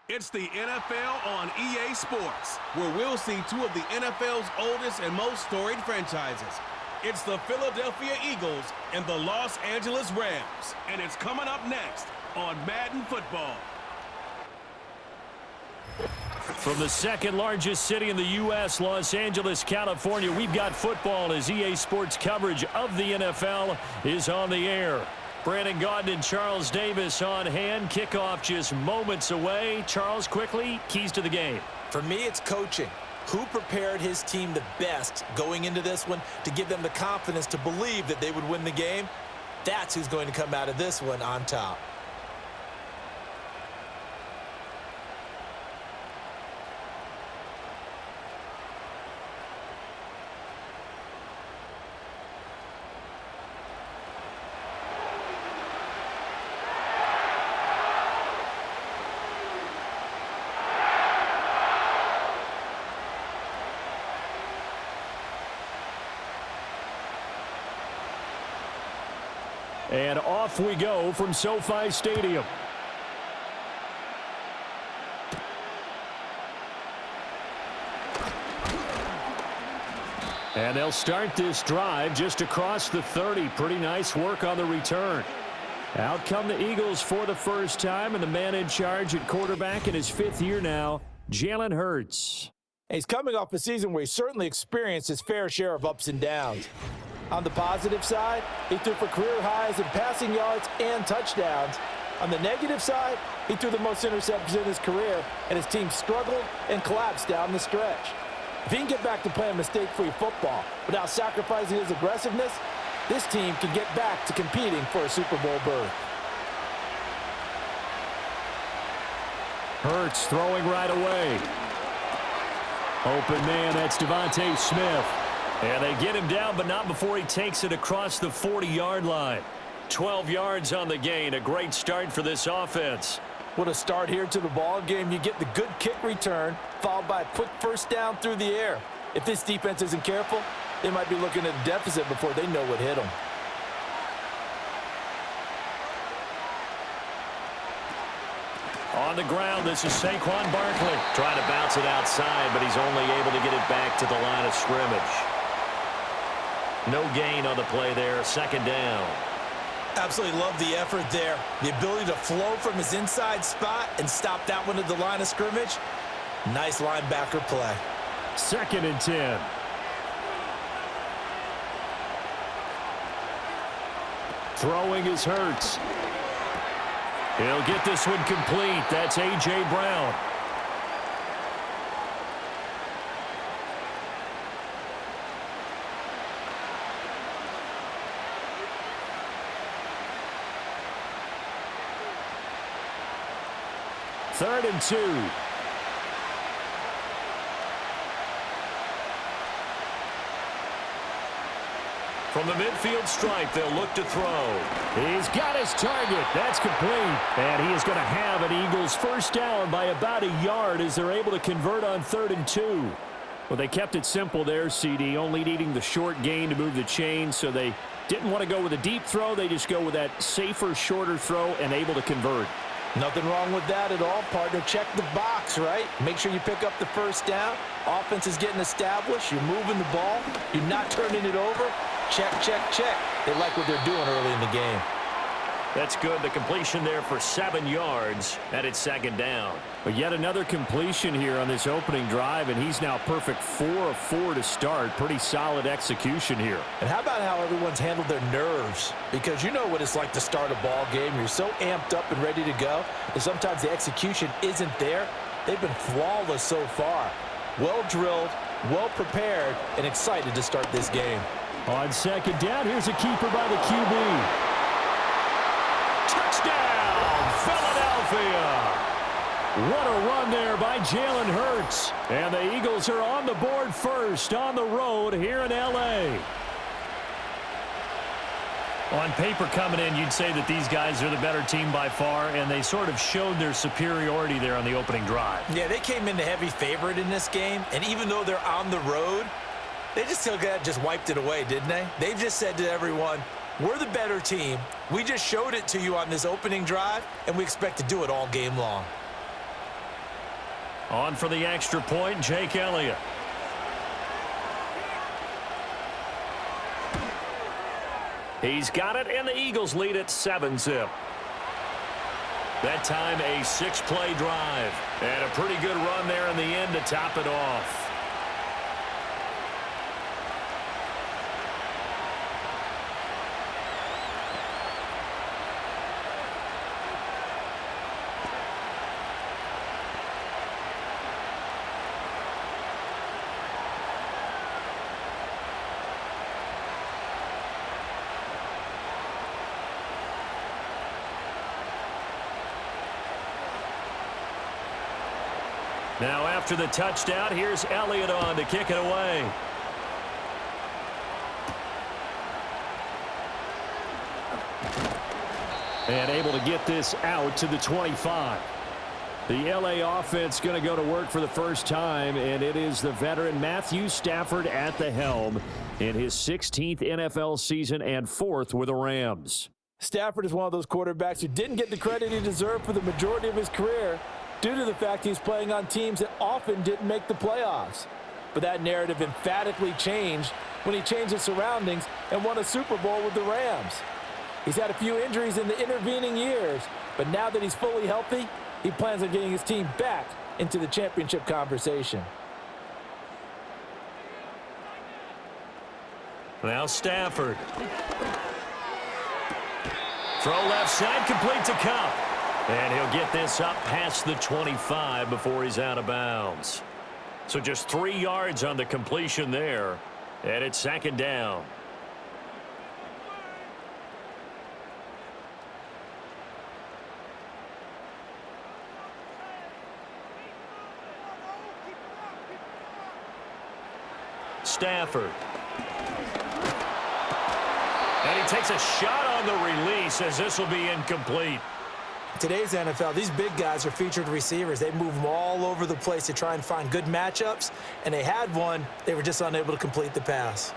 It's the NFL on EA Sports, where we'll see two of the NFL's oldest and most storied franchises. It's the Philadelphia Eagles and the Los Angeles Rams. And it's coming up next on Madden Football. From the second largest city in the U.S., Los Angeles, California, we've got football as EA Sports coverage of the NFL is on the air. Brandon Gaudin and Charles Davis on hand. Kickoff just moments away. Charles, quickly, keys to the game. For me, it's coaching. Who prepared his team the best going into this one to give them the confidence to believe that they would win the game? That's who's going to come out of this one on top. And off we go from SoFi Stadium. And they'll start this drive just across the 30. Pretty nice work on the return. Out come the Eagles for the first time, and the man in charge at quarterback in his fifth year now, Jalen Hurts. He's coming off a season where he certainly experienced his fair share of ups and downs. On the positive side, he threw for career highs in passing yards and touchdowns. On the negative side, he threw the most interceptions in his career, and his team struggled and collapsed down the stretch. If he can get back to playing mistake-free football without sacrificing his aggressiveness, this team can get back to competing for a Super Bowl berth. Hurts throwing right away. Open man, that's Devontae Smith. And they get him down, but not before he takes it across the 40-yard line. 12 yards on the gain. A great start for this offense. What a start here to the ball game. You get the good kick return, followed by a quick first down through the air. If this defense isn't careful, they might be looking at a deficit before they know what hit them. On the ground, this is Saquon Barkley. Trying to bounce it outside, but he's only able to get it back to the line of scrimmage. No gain on the play there. Second down. Absolutely love the effort there. The ability to flow from his inside spot and stop that one at the line of scrimmage. Nice linebacker play. Second and 10. Throwing is Hurts. He'll get this one complete. That's A.J. Brown. Third and 2. From the midfield stripe, they'll look to throw. He's got his target. That's complete. And he is going to have an Eagles first down by about a yard as they're able to convert on 3rd and 2. Well, they kept it simple there, CD, only needing the short gain to move the chain, so they didn't want to go with a deep throw. They just go with that safer, shorter throw and able to convert. Nothing wrong with that at all, partner. Check the box, right? Make sure you pick up the first down. Offense is getting established. You're moving the ball. You're not turning it over. Check, check, check. They like what they're doing early in the game. That's good. The completion there for 7 yards, and it's second down. But yet another completion here on this opening drive, and he's now perfect 4 of 4 to start. Pretty solid execution here. And how about how everyone's handled their nerves? Because you know what it's like to start a ball game. You're so amped up and ready to go, and sometimes the execution isn't there. They've been flawless so far. Well drilled, well prepared, and excited to start this game. On second down, here's a keeper by the QB. Touchdown, Philadelphia! What a run there by Jalen Hurts. And the Eagles are on the board first on the road here in L.A. On paper coming in, you'd say that these guys are the better team by far, and they sort of showed their superiority there on the opening drive. Yeah, they came in the heavy favorite in this game, and even though they're on the road, they just wiped it away, didn't they? They've just said to everyone, we're the better team. We just showed it to you on this opening drive, and we expect to do it all game long. On for the extra point, Jake Elliott. He's got it, and the Eagles lead at 7-zip. That time, a 6-play drive. And a pretty good run there in the end to top it off. Now after the touchdown, here's Elliott on to kick it away. And able to get this out to the 25. The LA offense going to go to work for the first time, and it is the veteran Matthew Stafford at the helm in his 16th NFL season and 4th with the Rams. Stafford is one of those quarterbacks who didn't get the credit he deserved for the majority of his career, due to the fact he's playing on teams that often didn't make the playoffs. But that narrative emphatically changed when he changed his surroundings and won a Super Bowl with the Rams. He's had a few injuries in the intervening years, but now that he's fully healthy, he plans on getting his team back into the championship conversation. Now Stafford. Throw left side, complete to Kupp. And he'll get this up past the 25 before he's out of bounds. So just 3 yards on the completion there. And it's 2nd down. Stafford. And he takes a shot on the release as this will be incomplete. Today's NFL, these big guys are featured receivers. They move them all over the place to try and find good matchups, and they had one. They were just unable to complete the pass.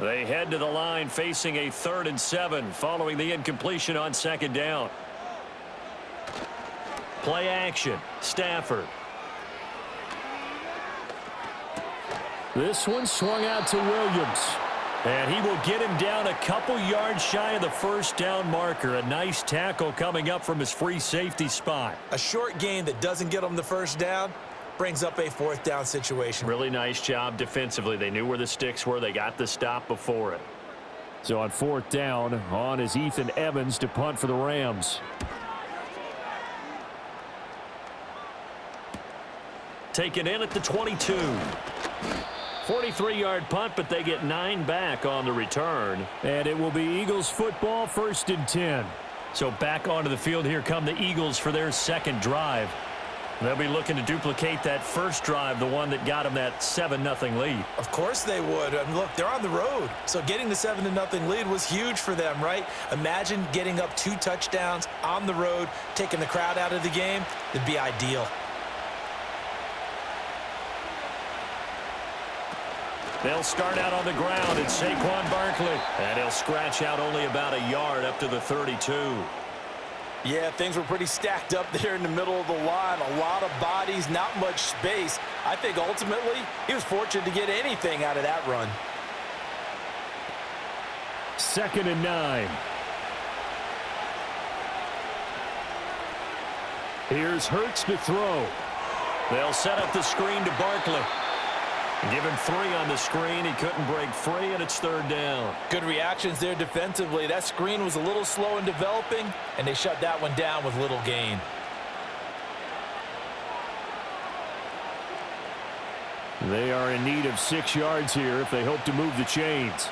They head to the line facing a 3rd and 7 following the incompletion on 2nd down. Play action. Stafford. This one swung out to Williams. And he will get him down a couple yards shy of the 1st down marker. A nice tackle coming up from his free safety spot. A short gain that doesn't get him the 1st down brings up a 4th down situation. Really nice job defensively. They knew where the sticks were. They got the stop before it. So on 4th down, on is Ethan Evans to punt for the Rams. Taken in at the 22. 43-yard punt, but they get 9 back on the return. And it will be Eagles football, 1st and 10. So back onto the field, here come the Eagles for their 2nd drive. They'll be looking to duplicate that first drive, the one that got them that 7-0 lead. Of course they would. I mean, look, they're on the road. So getting the 7-0 lead was huge for them, right? Imagine getting up 2 touchdowns on the road, taking the crowd out of the game. It'd be ideal. They'll start out on the ground. It's Saquon Barkley. And he'll scratch out only about a yard up to the 32. Yeah, things were pretty stacked up there in the middle of the line. A lot of bodies, not much space. I think ultimately he was fortunate to get anything out of that run. 2nd and 9. Here's Hurts to throw. They'll set up the screen to Barkley. Give him 3 on the screen. He couldn't break free, and it's 3rd down. Good reactions there defensively. That screen was a little slow in developing, and they shut that one down with little gain. They are in need of 6 yards here if they hope to move the chains.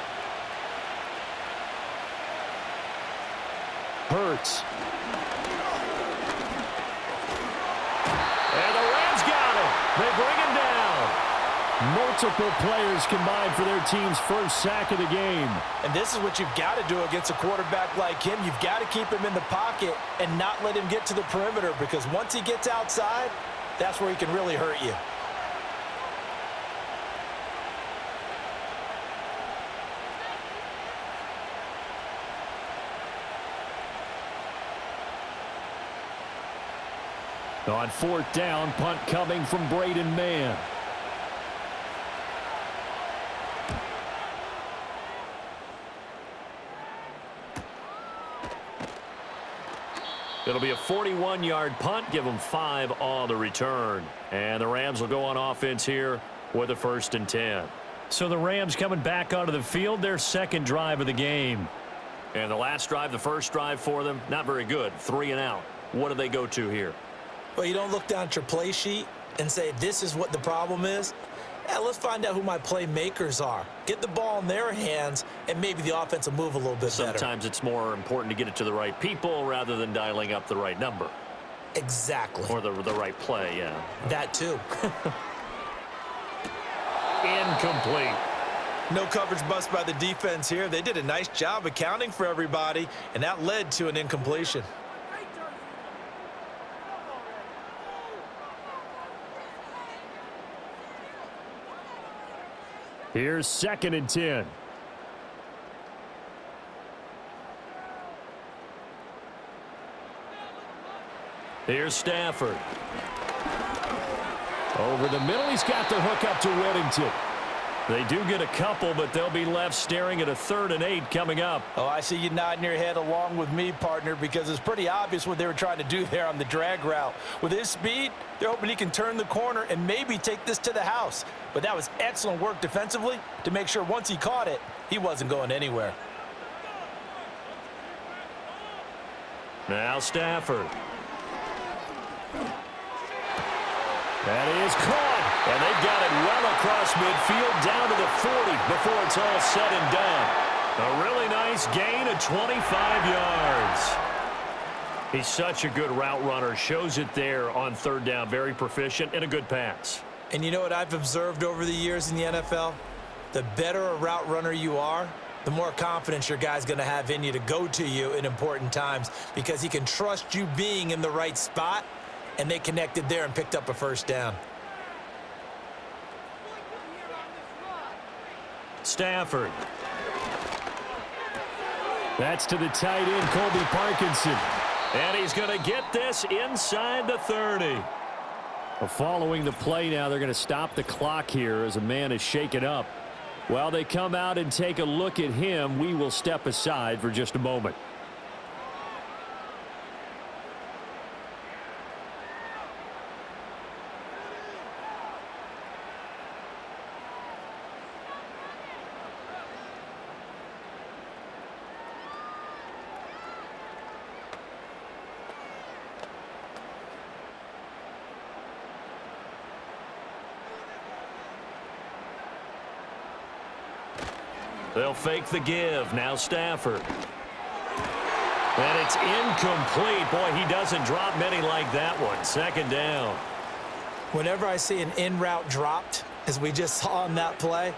Hurts. And the Rams got it. They bring him down. Multiple players combined for their team's first sack of the game. And this is what you've got to do against a quarterback like him. You've got to keep him in the pocket and not let him get to the perimeter, because once he gets outside, that's where he can really hurt you. On fourth down, punt coming from Braden Mann. It'll be a 41-yard punt. Give them 5 on the return. And the Rams will go on offense here with a 1st and 10. So the Rams coming back onto the field, their second drive of the game. And the last drive, the first drive for them, not very good. 3 and out. What do they go to here? Well, you don't look down at your play sheet and say, this is what the problem is. Yeah, let's find out who my playmakers are. Get the ball in their hands, and maybe the offense will move a little bit better. Sometimes it's more important to get it to the right people rather than dialing up the right number. Exactly. Or the right play, yeah. That too. Incomplete. No coverage bust by the defense here. They did a nice job accounting for everybody, and that led to an incompletion. Here's 2nd and 10. Here's Stafford. Over the middle, he's got the hook up to Whittington. They do get a couple, but they'll be left staring at a 3rd and 8 coming up. Oh, I see you nodding your head along with me, partner, because it's pretty obvious what they were trying to do there on the drag route. With his speed, they're hoping he can turn the corner and maybe take this to the house. But that was excellent work defensively to make sure once he caught it, he wasn't going anywhere. Now Stafford. That is caught. And they've got it well across midfield down to the 40 before it's all said and done. A really nice gain of 25 yards. He's such a good route runner. Shows it there on 3rd down. Very proficient and a good pass. And you know what I've observed over the years in the NFL? The better a route runner you are, the more confidence your guy's going to have in you to go to you in important times because he can trust you being in the right spot, and they connected there and picked up a 1st down. Stafford. That's to the tight end, Colby Parkinson. And he's going to get this inside the 30. Well, following the play now, they're going to stop the clock here as a man is shaken up. While they come out and take a look at him, we will step aside for just a moment. They'll fake the give. Now Stafford. And it's incomplete. Boy, he doesn't drop many like that one. 2nd down. Whenever I see an in-route dropped, as we just saw on that play,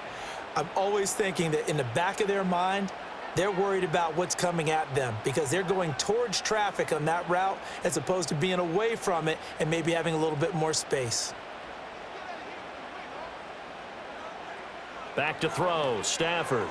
I'm always thinking that in the back of their mind, they're worried about what's coming at them because they're going towards traffic on that route as opposed to being away from it and maybe having a little bit more space. Back to throw. Stafford.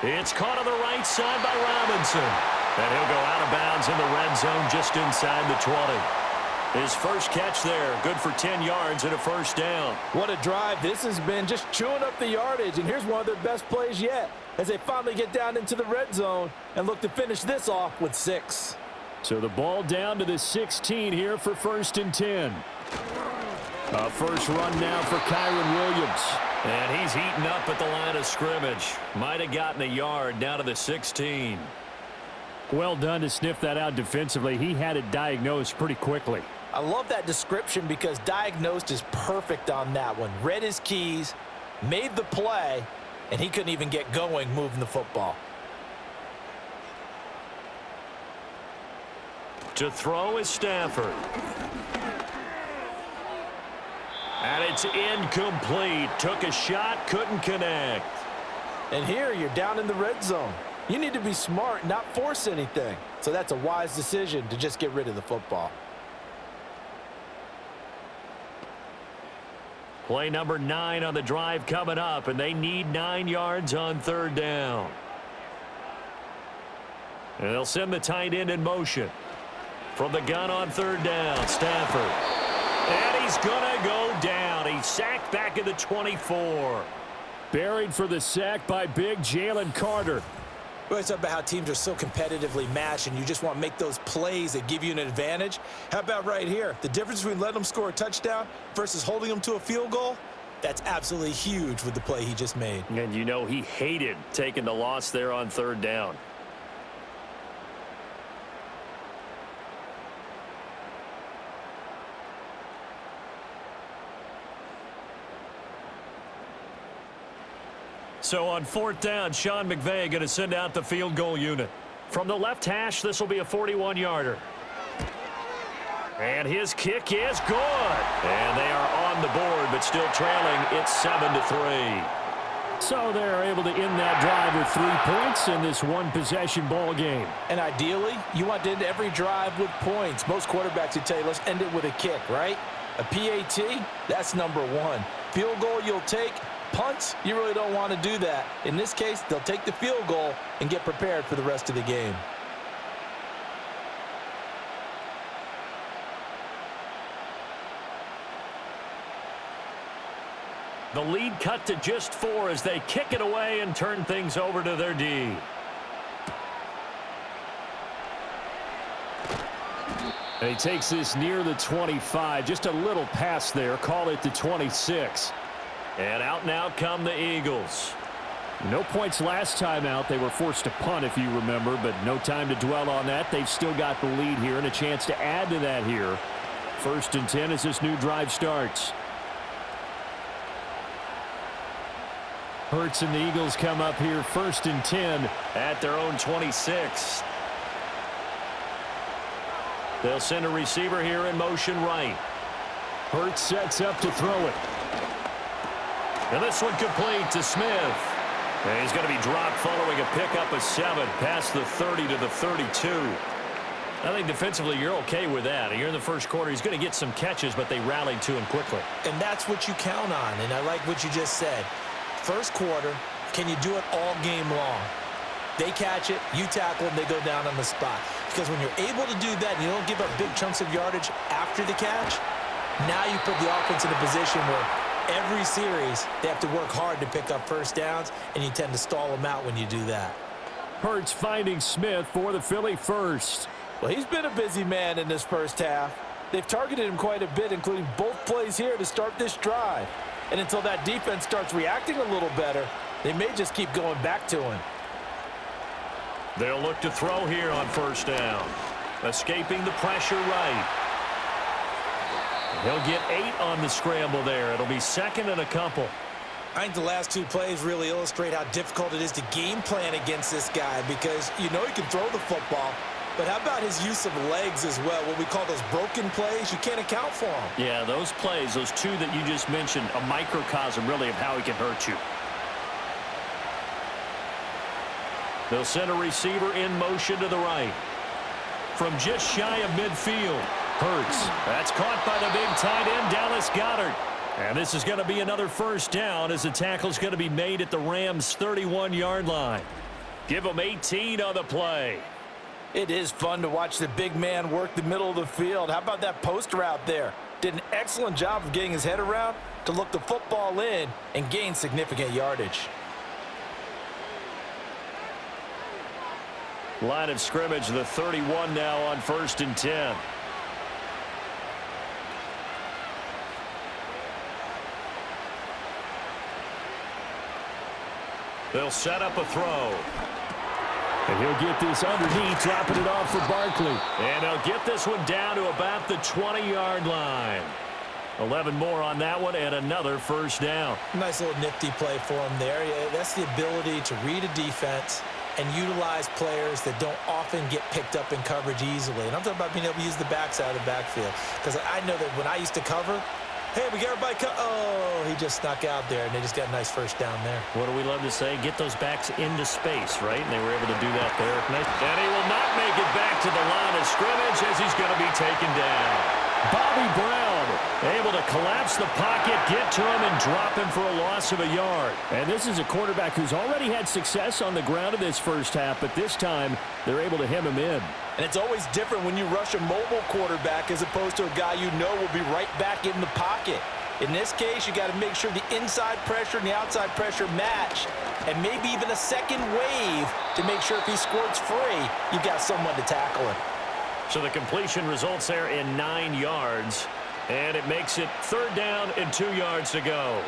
It's caught on the right side by Robinson. And he'll go out of bounds in the red zone just inside the 20. His first catch there. Good for 10 yards and a 1st down. What a drive this has been, just chewing up the yardage. And here's one of their best plays yet as they finally get down into the red zone and look to finish this off with 6. So the ball down to the 16 here for 1st and 10. A first run now for Kyron Williams. And he's heating up at the line of scrimmage. Might have gotten a yard down to the 16. Well done to sniff that out defensively. He had it diagnosed pretty quickly. I love that description because diagnosed is perfect on that one. Read his keys, made the play, and he couldn't even get going moving the football. To throw is Stafford. And it's incomplete. Took a shot, couldn't connect. And here you're down in the red zone. You need to be smart, not force anything. So that's a wise decision to just get rid of the football. Play number 9 on the drive coming up, and they need 9 yards on 3rd down. And they'll send the tight end in motion. From the gun on 3rd down, Stafford. And he's going to go down. He's sacked back at the 24. Buried for the sack by big Jalen Carter. We always talk about how teams are so competitively matched and you just want to make those plays that give you an advantage. How about right here? The difference between letting them score a touchdown versus holding them to a field goal? That's absolutely huge with the play he just made. And you know he hated taking the loss there on third down. So on fourth down, Sean McVay going to send out the field goal unit. From the left hash, this will be a 41-yarder. And his kick is good. And they are on the board, but still trailing. It's 7-3. So they're able to end that drive with 3 points in this one-possession ball game. And ideally, you want to end every drive with points. Most quarterbacks would tell you, let's end it with a kick, right? A PAT, that's number 1. Field goal you'll take. Punts, you really don't want to do that. In this case, they'll take the field goal and get prepared for the rest of the game. The lead cut to just 4 as they kick it away and turn things over to their D. And he takes this near the 25. Just a little pass there. Call it the 26. And out now come the Eagles. No points last time out. They were forced to punt, if you remember, but no time to dwell on that. They've still got the lead here and a chance to add to that here. 1st and 10 as this new drive starts. Hurts and the Eagles come up here 1st and 10 at their own 26. They'll send a receiver here in motion right. Hurts sets up to throw it. And this one complete to Smith. And he's going to be dropped following a pickup of 7 past the 30 to the 32. I think defensively you're okay with that. You're in the first quarter. He's going to get some catches, but they rallied to him quickly. And that's what you count on, and I like what you just said. First quarter, can you do it all game long? They catch it, you tackle, and they go down on the spot. Because when you're able to do that and you don't give up big chunks of yardage after the catch, now you put the offense in a position where every series they have to work hard to pick up first downs, and you tend to stall them out when you do that. Hurts finding Smith for the Philly first. Well, he's been a busy man in this first half. They've targeted him quite a bit, including both plays here to start this drive. And until that defense starts reacting a little better, they may just keep going back to him. They'll look to throw here on first down. Escaping the pressure right. He'll get 8 on the scramble there. It'll be 2nd and a couple. I think the last 2 plays really illustrate how difficult it is to game plan against this guy because you know he can throw the football, but how about his use of legs as well? What we call those broken plays, you can't account for them. Yeah, those plays, those 2 that you just mentioned, a microcosm really of how he can hurt you. They'll send a receiver in motion to the right. From just shy of midfield, Hurts. That's caught by the big tight end, Dallas Goedert. And this is going to be another first down as the tackle's going to be made at the Rams' 31-yard line. Give them 18 on the play. It is fun to watch the big man work the middle of the field. How about that post route there? Did an excellent job of getting his head around to look the football in and gain significant yardage. Line of scrimmage, the 31 now on 1st and 10. They'll set up a throw. And he'll get this underneath, dropping it off for Barkley. And he'll get this one down to about the 20-yard line. 11 more on that one and another first down. Nice little nifty play for him there. Yeah, that's the ability to read a defense and utilize players that don't often get picked up in coverage easily. And I'm talking about being able to use the backside of the backfield. Because I know that when I used to cover, hey, we got everybody oh, he just snuck out there, and they just got a nice first down there. What do we love to say? Get those backs into space, right? And they were able to do that there. And he will not make it back to the line of scrimmage as he's going to be taken down. Bobby Brown able to collapse the pocket, get to him, and drop him for a loss of a yard. And this is a quarterback who's already had success on the ground in this first half, but this time they're able to hem him in. And it's always different when you rush a mobile quarterback as opposed to a guy you know will be right back in the pocket. In this case, you got to make sure the inside pressure and the outside pressure match, and maybe even a second wave to make sure if he squirts free, you've got someone to tackle him. So the completion results there in 9 yards, and it makes it 3rd down and 2 yards to go.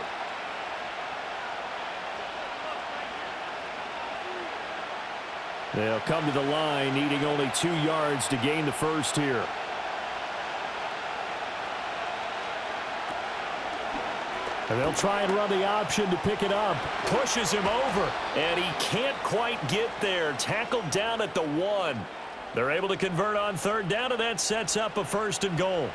They'll come to the line needing only 2 yards to gain the first here. And they'll try and run the option to pick it up. Pushes him over, and he can't quite get there. Tackled down at the 1. They're able to convert on 3rd down, and that sets up a 1st and goal.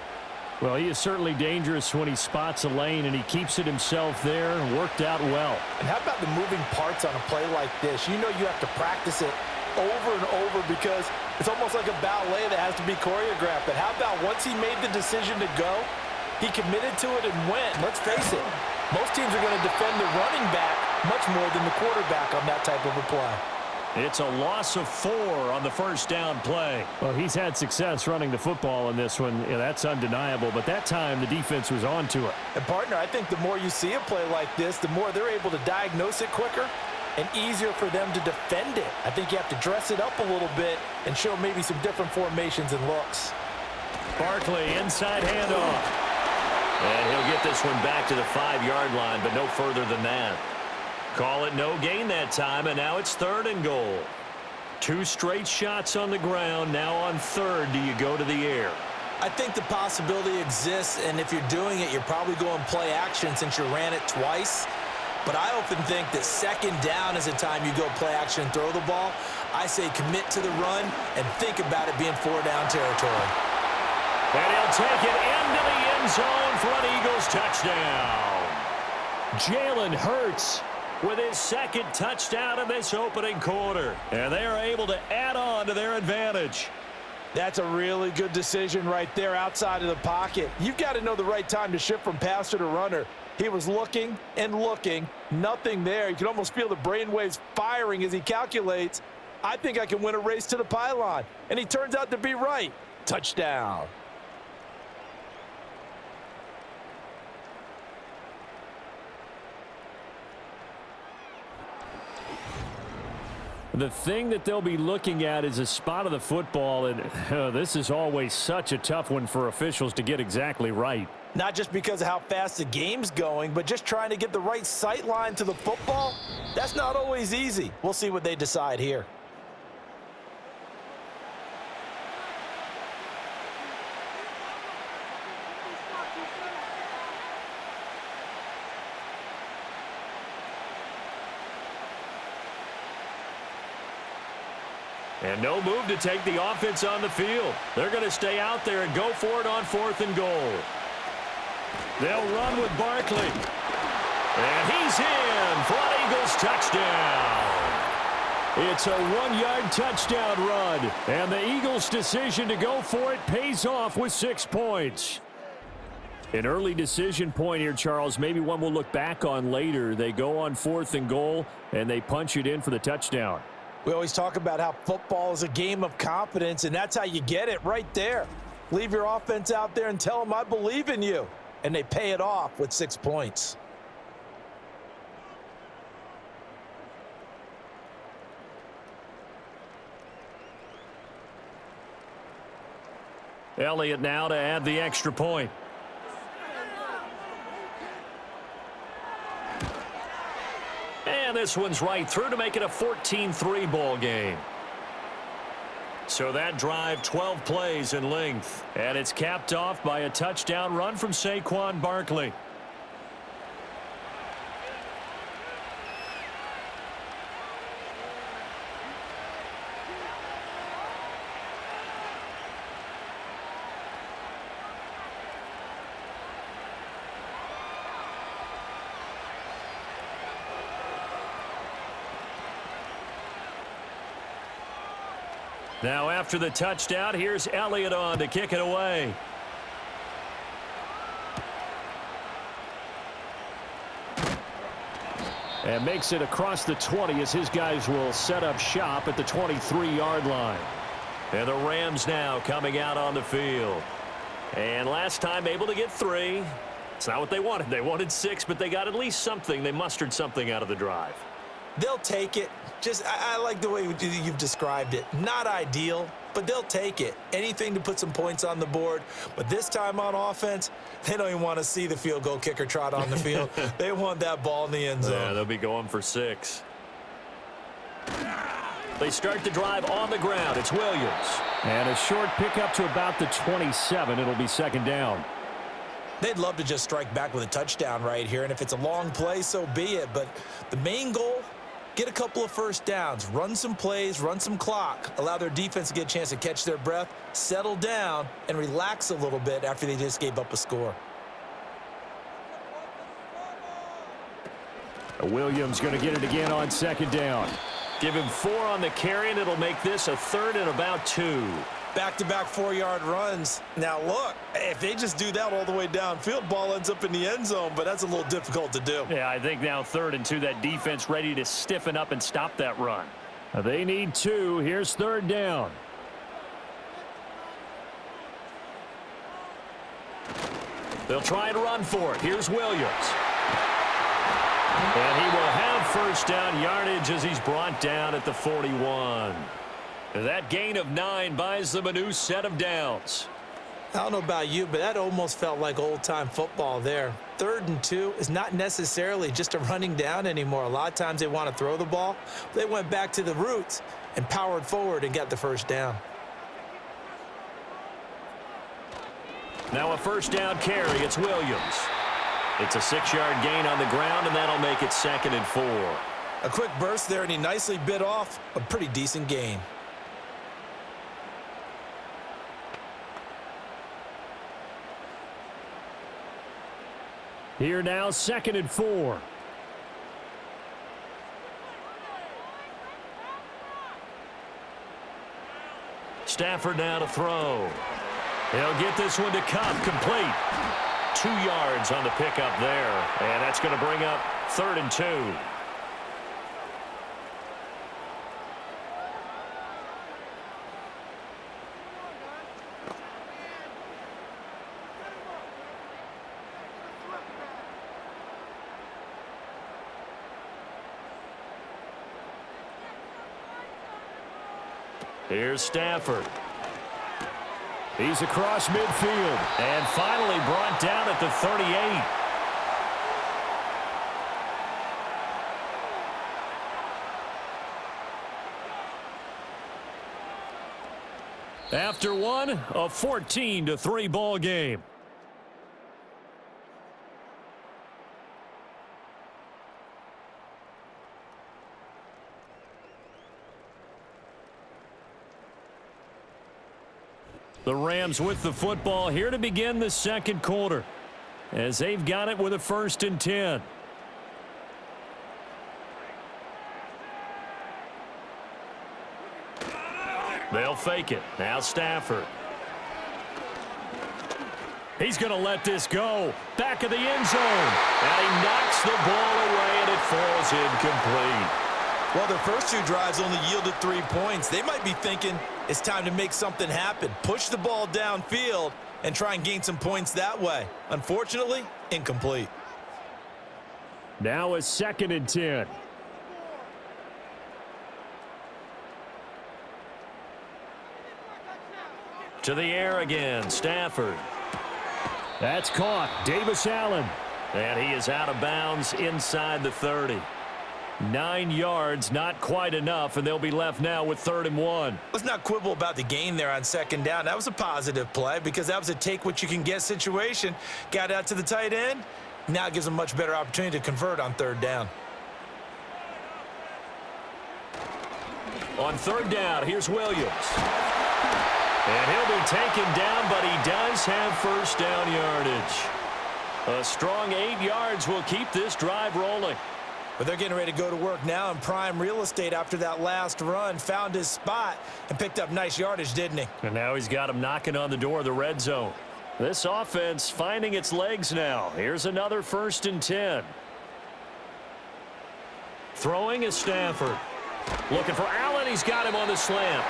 Well, he is certainly dangerous when he spots a lane, and he keeps it himself there. Worked out well. And how about the moving parts on a play like this? You know you have to practice it over and over because it's almost like a ballet that has to be choreographed. But how about once he made the decision to go, he committed to it and went. Let's face it, most teams are going to defend the running back much more than the quarterback on that type of a play. It's a loss of 4 on the 1st down play. Well, he's had success running the football in this one. Yeah, that's undeniable. But that time, the defense was on to it. And, partner, I think the more you see a play like this, the more they're able to diagnose it quicker and easier for them to defend it. I think you have to dress it up a little bit and show maybe some different formations and looks. Barkley, inside handoff. And he'll get this one back to the 5-yard line, but no further than that. Call it no gain that time, and now it's 3rd and goal. 2 straight shots on the ground. Now on 3rd, do you go to the air? I think the possibility exists, and if you're doing it, you're probably going play action since you ran it twice. But I often think that 2nd down is the time you go play action and throw the ball. I say commit to the run and think about it being 4-down territory. And he'll take it into the end zone for an Eagles touchdown. Jalen Hurts with his 2nd touchdown in this opening quarter. And they are able to add on to their advantage. That's a really good decision right there outside of the pocket. You've got to know the right time to shift from passer to runner. He was looking and looking, nothing there. You can almost feel the brainwaves firing as he calculates, I think I can win a race to the pylon. And he turns out to be right. Touchdown. The thing that they'll be looking at is a spot of the football, and this is always such a tough one for officials to get exactly right. Not just because of how fast the game's going, but just trying to get the right sight line to the football. That's not always easy. We'll see what they decide here. And no move to take the offense on the field. They're going to stay out there and go for it on 4th and goal. They'll run with Barkley. And he's in for an Eagles touchdown. It's a 1-yard touchdown run. And the Eagles' decision to go for it pays off with 6 points. An early decision point here, Charles. Maybe one we'll look back on later. They go on 4th and goal, and they punch it in for the touchdown. We always talk about how football is a game of confidence, and that's how you get it right there. Leave your offense out there and tell them, I believe in you. And they pay it off with 6 points. Elliott now to add the extra point. And this one's right through to make it a 14-3 ball game. So that drive, 12 plays in length. And it's capped off by a touchdown run from Saquon Barkley. Now after the touchdown, here's Elliott on to kick it away. And makes it across the 20 as his guys will set up shop at the 23-yard line. And the Rams now coming out on the field. And last time able to get 3. It's not what they wanted. They wanted 6, but they got at least something. They mustered something out of the drive. They'll take it. I like the way you've described it. Not ideal, but they'll take it. Anything to put some points on the board. But this time on offense, they don't even want to see the field goal kicker trot on the field. They want that ball in the end zone. Yeah, they'll be going for 6. They start the drive on the ground. It's Williams. And a short pickup to about the 27. It'll be second down. They'd love to just strike back with a touchdown right here, and if it's a long play, so be it. But the main goal, get a couple of first downs, run some plays, run some clock, allow their defense to get a chance to catch their breath, settle down, and relax a little bit after they just gave up a score. Williams going to get it again on second down. Give him 4 on the carry, and it'll make this a 3rd and about 2. Back-to-back 4-yard runs. Now, look, if they just do that all the way downfield, ball ends up in the end zone, but that's a little difficult to do. Yeah, I think now 3rd and 2, that defense ready to stiffen up and stop that run. They need 2. Here's 3rd down. They'll try and run for it. Here's Williams. And he will have first down yardage as he's brought down at the 41. That gain of 9 buys them a new set of downs. I don't know about you, but that almost felt like old-time football there. 3rd and 2 is not necessarily just a running down anymore. A lot of times they want to throw the ball. They went back to the roots and powered forward and got the first down. Now a first down carry. It's Williams. It's a 6-yard gain on the ground, and that'll make it 2nd and 4. A quick burst there, and he nicely bit off a pretty decent gain. Here now, 2nd and 4. Stafford now to throw. He'll get this one to Cup, complete. 2 yards on the pickup there, and that's going to bring up 3rd and 2. Here's Stafford. He's across midfield and finally brought down at the 38. After one, a 14-3 ball game. The Rams with the football here to begin the second quarter as they've got it with a 1st and 10. They'll fake it. Now Stafford. He's going to let this go. Back of the end zone. And he knocks the ball away and it falls incomplete. Well, their first 2 drives only yielded 3 points. They might be thinking it's time to make something happen. Push the ball downfield and try and gain some points that way. Unfortunately, incomplete. Now a 2nd and 10. To the air again, Stafford. That's caught. Davis Allen. And he is out of bounds inside the 30. 9 yards, not quite enough, and they'll be left now with 3rd and 1. Let's not quibble about the gain there on 2nd down. That was a positive play because that was a take-what-you-can-get situation. Got out to the tight end. Now it gives them a much better opportunity to convert on 3rd down. On 3rd down, here's Williams. And he'll be taken down, but he does have first down yardage. A strong 8 yards will keep this drive rolling. But they're getting ready to go to work now in prime real estate after that last run. Found his spot and picked up nice yardage, didn't he? And now he's got him knocking on the door of the red zone. This offense finding its legs now. Here's another 1st and 10. Throwing is Stafford. Looking for Allen. He's got him on the slant.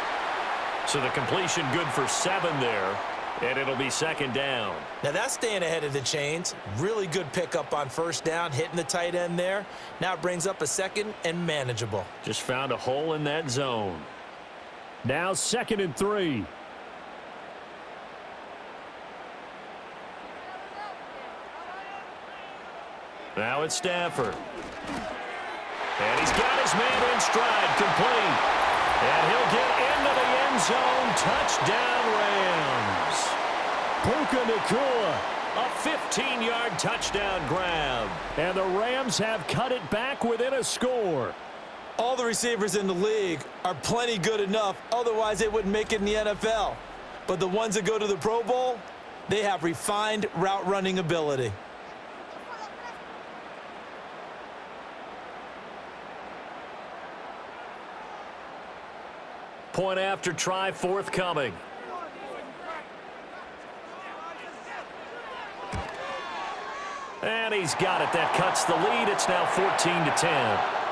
So the completion good for 7 there. And it'll be 2nd down. Now that's staying ahead of the chains. Really good pickup on 1st down, hitting the tight end there. Now it brings up a 2nd and manageable. Just found a hole in that zone. Now 2nd and 3. Now it's Stafford. And he's got his man in stride, complete. And he'll get into the end zone. Touchdown, Rams. Puka Nacua, a 15-yard touchdown grab. And the Rams have cut it back within a score. All the receivers in the league are plenty good enough, otherwise they wouldn't make it in the NFL. But the ones that go to the Pro Bowl, they have refined route running ability. Point after try forthcoming. And he's got it. That cuts the lead. It's now 14-10.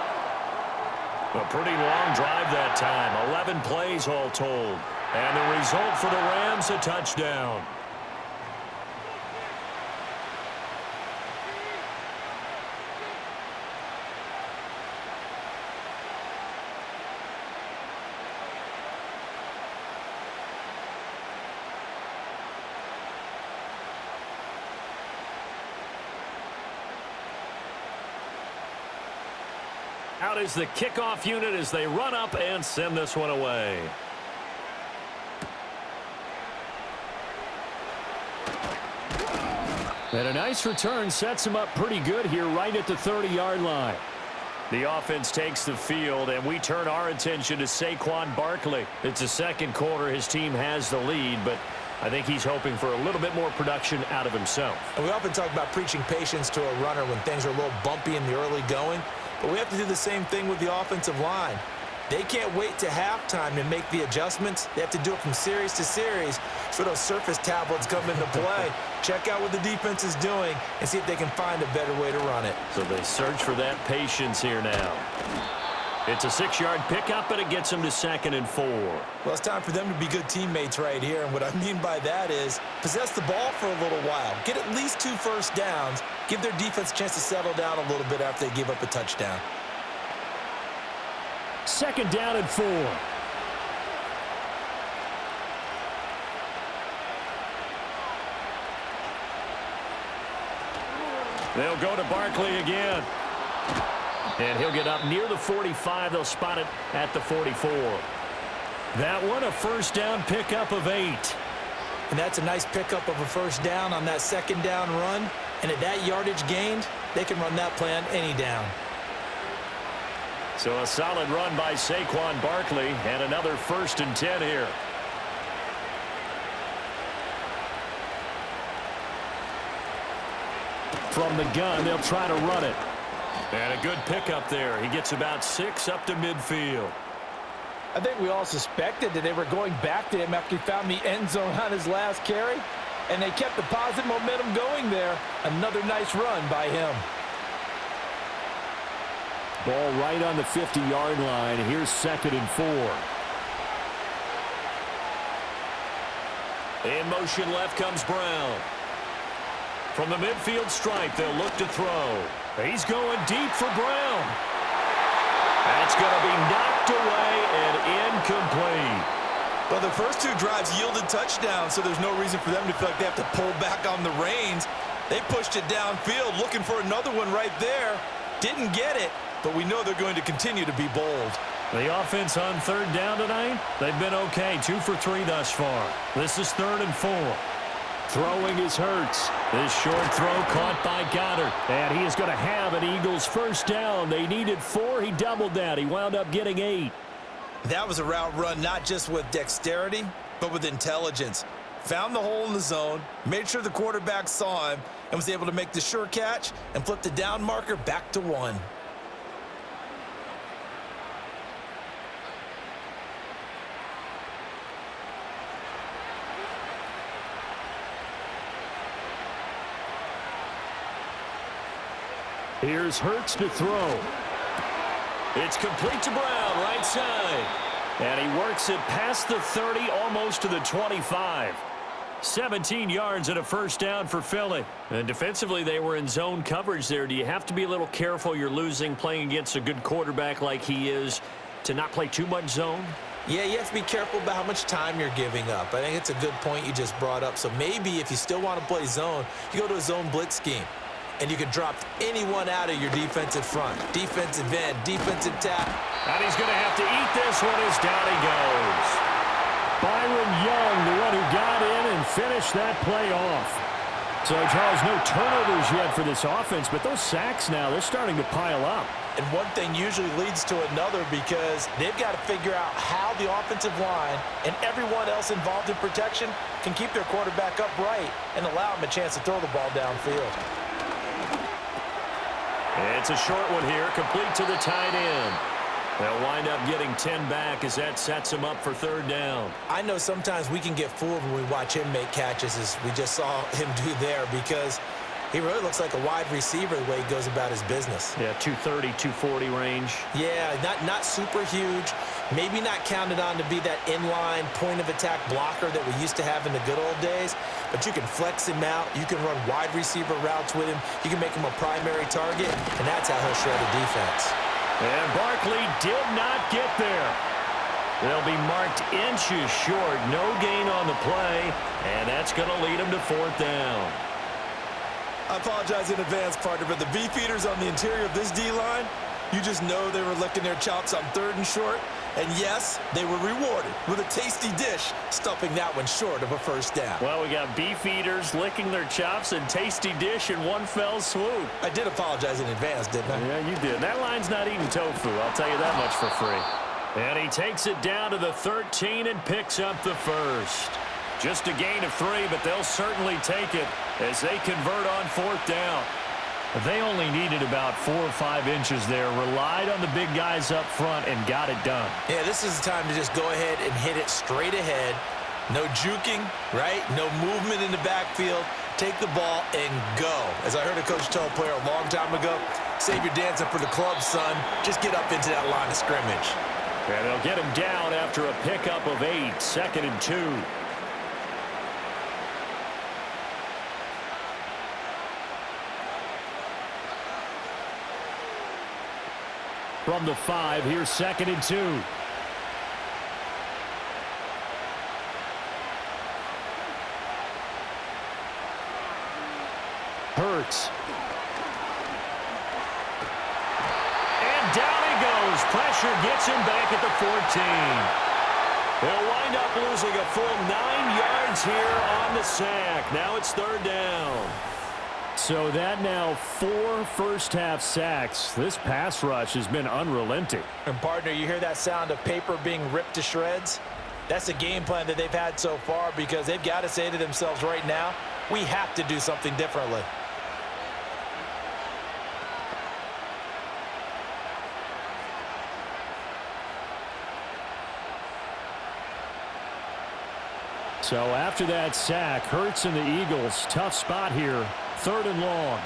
A pretty long drive that time. 11 plays all told. And the result for the Rams, a touchdown. Out is the kickoff unit as they run up and send this one away. And a nice return sets him up pretty good here right at the 30-yard line. The offense takes the field, and we turn our attention to Saquon Barkley. It's the 2nd quarter. His team has the lead, but I think he's hoping for a little bit more production out of himself. And we often talk about preaching patience to a runner when things are a little bumpy in the early going. But we have to do the same thing with the offensive line. They can't wait to halftime to make the adjustments. They have to do it from series to series. So those surface tablets come into play. Check out what the defense is doing and see if they can find a better way to run it. So they search for that patience here now. It's a 6-yard pickup, and it gets them to 2nd and 4. Well, it's time for them to be good teammates right here. And what I mean by that is possess the ball for a little while. Get at least 2 first downs. Give their defense a chance to settle down a little bit after they give up a touchdown. 2nd down and 4. They'll go to Barkley again. And he'll get up near the 45. They'll spot it at the 44. That one, a 1st down pickup of 8. And that's a nice pickup of a 1st down on that 2nd down run. And at that yardage gained, they can run that play on any down. So a solid run by Saquon Barkley, and another 1st and 10 here. From the gun, they'll try to run it. And a good pickup there. He gets about 6 up to midfield. I think we all suspected that they were going back to him after he found the end zone on his last carry. And they kept the positive momentum going there. Another nice run by him. Ball right on the 50-yard line. Here's 2nd and 4. In motion left comes Brown. From the midfield stripe, they'll look to throw. He's going deep for Brown. That's going to be knocked away and incomplete. Well, the first 2 drives yielded touchdowns, so there's no reason for them to feel like they have to pull back on the reins. They pushed it downfield, looking for another one right there. Didn't get it, but we know they're going to continue to be bold. The offense on 3rd down tonight, they've been okay. 2 for 3 thus far. This is 3rd and 4. Throwing is Hurts. This short throw caught by Goddard. And he is going to have an Eagles 1st down. They needed 4. He doubled that. He wound up getting 8. That was a route run not just with dexterity, but with intelligence. Found the hole in the zone, made sure the quarterback saw him, and was able to make the sure catch and flip the down marker back to 1. Here's Hurts to throw. It's complete to Brown, right side. And he works it past the 30, almost to the 25. 17 yards and a first down for Philly. And defensively, they were in zone coverage there. Do you have to be a little careful? You're losing, playing against a good quarterback like he is, to not play too much zone? Yeah, you have to be careful about how much time you're giving up. I think it's a good point you just brought up. So maybe if you still want to play zone, you go to a zone blitz scheme. And you can drop anyone out of your defensive front. Defensive end, defensive tap. And he's going to have to eat this one as down he goes. Byron Young, the one who got in and finished that play off. So, Charles, no turnovers yet for this offense, but those sacks now, they're starting to pile up. And one thing usually leads to another because they've got to figure out how the offensive line and everyone else involved in protection can keep their quarterback upright and allow him a chance to throw the ball downfield. It's a short one here, complete to the tight end. They'll wind up getting 10 back as that sets him up for third down. I know sometimes we can get fooled when we watch him make catches, as we just saw him do there, because he really looks like a wide receiver the way he goes about his business. Yeah, 230, 240 range. Yeah, not super huge. Maybe not counted on to be that inline point-of-attack blocker that we used to have in the good old days, but you can flex him out. You can run wide receiver routes with him. You can make him a primary target, and that's how he'll shred the defense. And Barkley did not get there. They'll be marked inches short. No gain on the play, and that's going to lead him to fourth down. I apologize in advance, partner, but the beefeaters on the interior of this D-line, you just know they were licking their chops on third and short. And yes, they were rewarded with a tasty dish, stuffing that one short of a first down. Well, we got beefeaters licking their chops and tasty dish in one fell swoop. I did apologize in advance, didn't I? Yeah, you did. That line's not eating tofu, I'll tell you that much for free. And he takes it down to the 13 and picks up the first. Just a gain of 3, but they'll certainly take it as they convert on fourth down. They only needed about 4 or 5 inches there, relied on the big guys up front, and got it done. Yeah, this is the time to just go ahead and hit it straight ahead. No juking, right? No movement in the backfield. Take the ball and go. As I heard a coach tell a player a long time ago, save your dancing for the club, son. Just get up into that line of scrimmage. And they'll get him down after a pickup of 8, 2nd and 2. From the 5, here's 2nd and 2. Hurts. And down he goes. Pressure gets him back at the 14. They'll wind up losing a full 9 yards here on the sack. Now it's third down. So that now 4 first-half sacks. This pass rush has been unrelenting. And, partner, you hear that sound of paper being ripped to shreds? That's the game plan that they've had so far because they've got to say to themselves right now, we have to do something differently. So after that sack, Hurts and the Eagles, tough spot here. 3rd and long.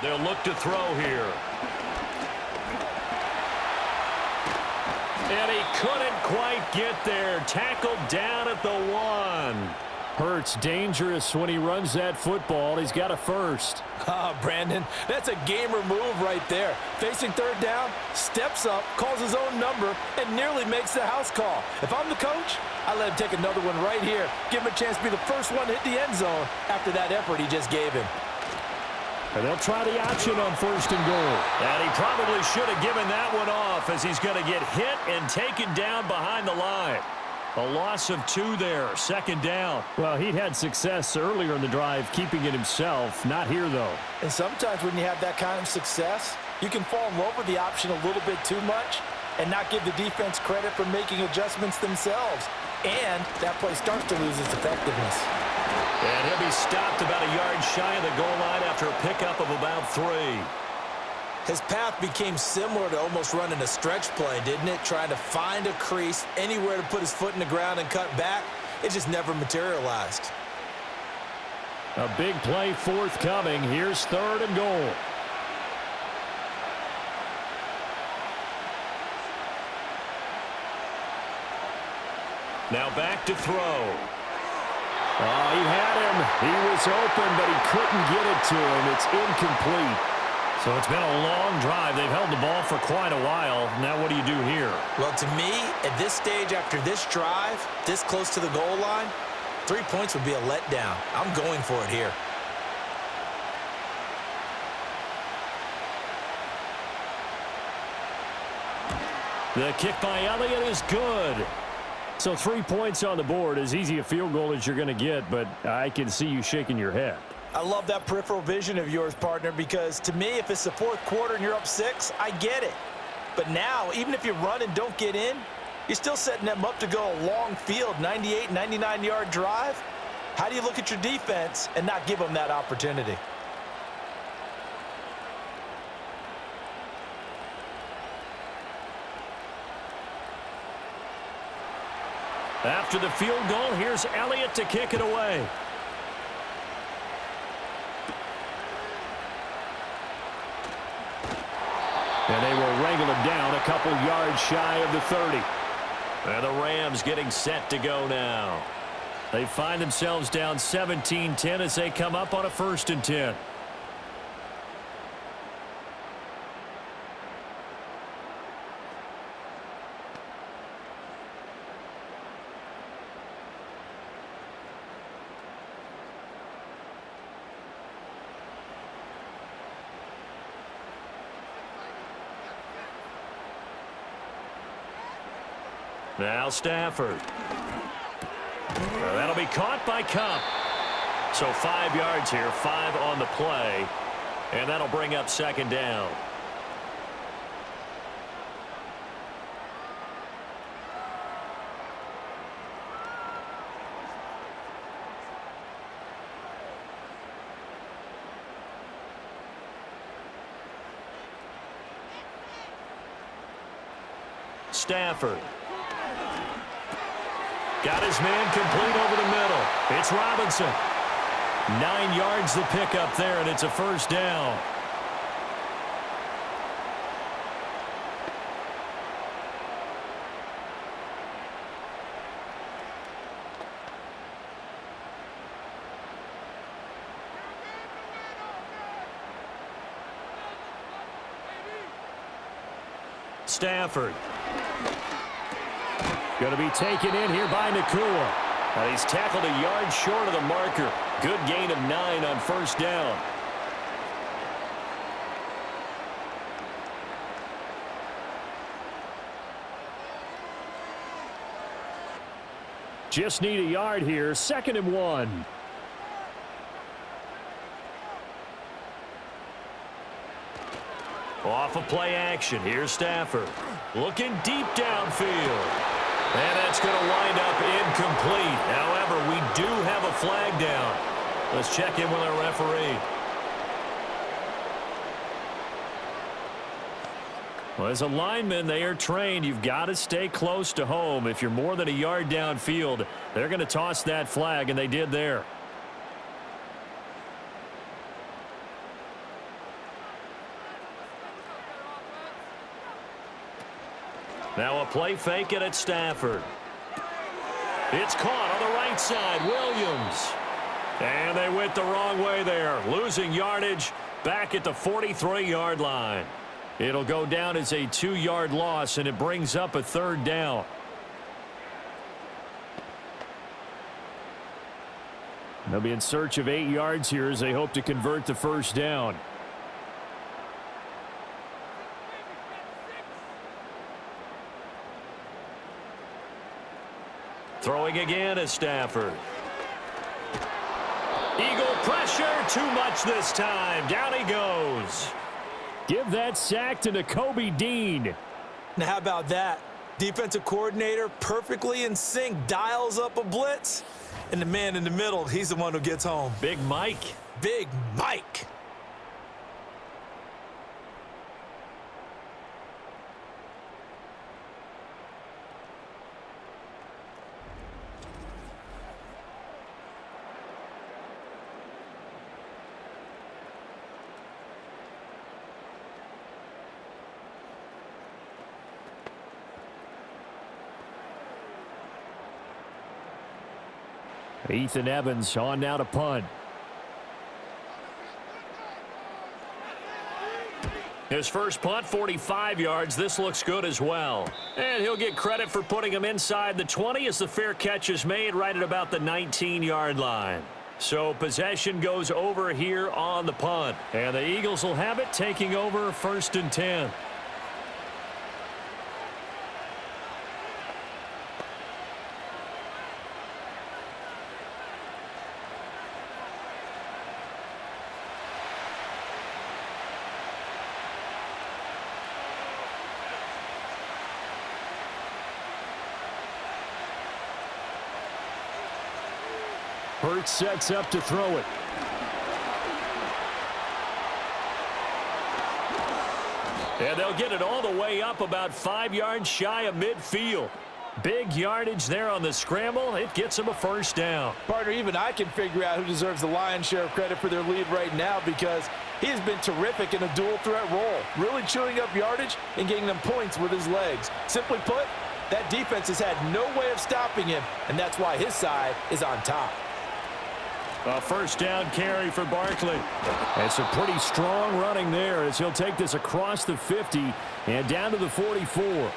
They'll look to throw here. And he couldn't quite get there. Tackled down at the 1. Hurts dangerous when he runs that football. He's got a first. Brandon, that's a gamer move right there. Facing third down, steps up, calls his own number, and nearly makes the house call. If I'm the coach, I let him take another one right here. Give him a chance to be the first one to hit the end zone after that effort he just gave him. And they'll try the option on 1st and goal. And he probably should have given that one off as he's going to get hit and taken down behind the line. A loss of 2 there, 2nd down. Well, he'd had success earlier in the drive keeping it himself. Not here, though. And sometimes when you have that kind of success, you can fall in love with the option a little bit too much and not give the defense credit for making adjustments themselves. And that play starts to lose its effectiveness. And he'll be stopped about a yard shy of the goal line after a pickup of about 3. His path became similar to almost running a stretch play, didn't it? Trying to find a crease, anywhere to put his foot in the ground and cut back. It just never materialized. A big play forthcoming. Here's 3rd and goal. Now back to throw. Oh, he had him. He was open, but he couldn't get it to him. It's incomplete. So it's been a long drive. They've held the ball for quite a while. Now what do you do here? Well, to me, at this stage after this drive, this close to the goal line, 3 points would be a letdown. I'm going for it here. The kick by Elliott is good. So 3 points on the board, as easy a field goal as you're going to get, but I can see you shaking your head. I love that peripheral vision of yours, partner, because to me, if it's the fourth quarter and you're up 6, I get it. But now, even if you run and don't get in, you're still setting them up to go a long field, 98, 99-yard drive. How do you look at your defense and not give them that opportunity? After the field goal, here's Elliott to kick it away. And they will wrangle it down a couple yards shy of the 30. And the Rams getting set to go now. They find themselves down 17-10 as they come up on a 1st and 10. Now Stafford. That'll be caught by Cup. So 5 yards here, 5 on the play. And that'll bring up 2nd down. Stafford. Got his man complete over the middle. It's Robinson. 9 yards the pickup there, and it's a 1st down. Stafford. Going to be taken in here by Nakua. And he's tackled a yard short of the marker. Good gain of 9 on 1st down. Just need a yard here. 2nd and 1. Off of play action. Here's Stafford. Looking deep downfield. And that's going to wind up incomplete. However, we do have a flag down. Let's check in with our referee. Well, as a lineman, they are trained. You've got to stay close to home. If you're more than a yard downfield, they're going to toss that flag, and they did there. Now a play fake it at Stafford. It's caught on the right side. Williams. And they went the wrong way there. Losing yardage back at the 43-yard line. It'll go down as a 2-yard loss, and it brings up a 3rd down. They'll be in search of 8 yards here as they hope to convert the 1st down. Throwing again is Stafford. Eagle pressure, too much this time. Down he goes. Give that sack to Nakobe Dean. Now, how about that? Defensive coordinator perfectly in sync, dials up a blitz, and the man in the middle, he's the one who gets home. Big Mike. Big Mike. Ethan Evans on now to punt. His first punt, 45 yards. This looks good as well. And he'll get credit for putting him inside the 20 as the fair catch is made right at about the 19-yard line. So possession goes over here on the punt. And the Eagles will have it, taking over 1st and 10. Hurts sets up to throw it. And they'll get it all the way up about 5 yards shy of midfield. Big yardage there on the scramble. It gets them a first down. Partner, even I can figure out who deserves the lion's share of credit for their lead right now because he has been terrific in a dual threat role, really chewing up yardage and getting them points with his legs. Simply put, that defense has had no way of stopping him, and that's why his side is on top. A first down carry for Barkley. It's a pretty strong running there as he'll take this across the 50 and down to the 44.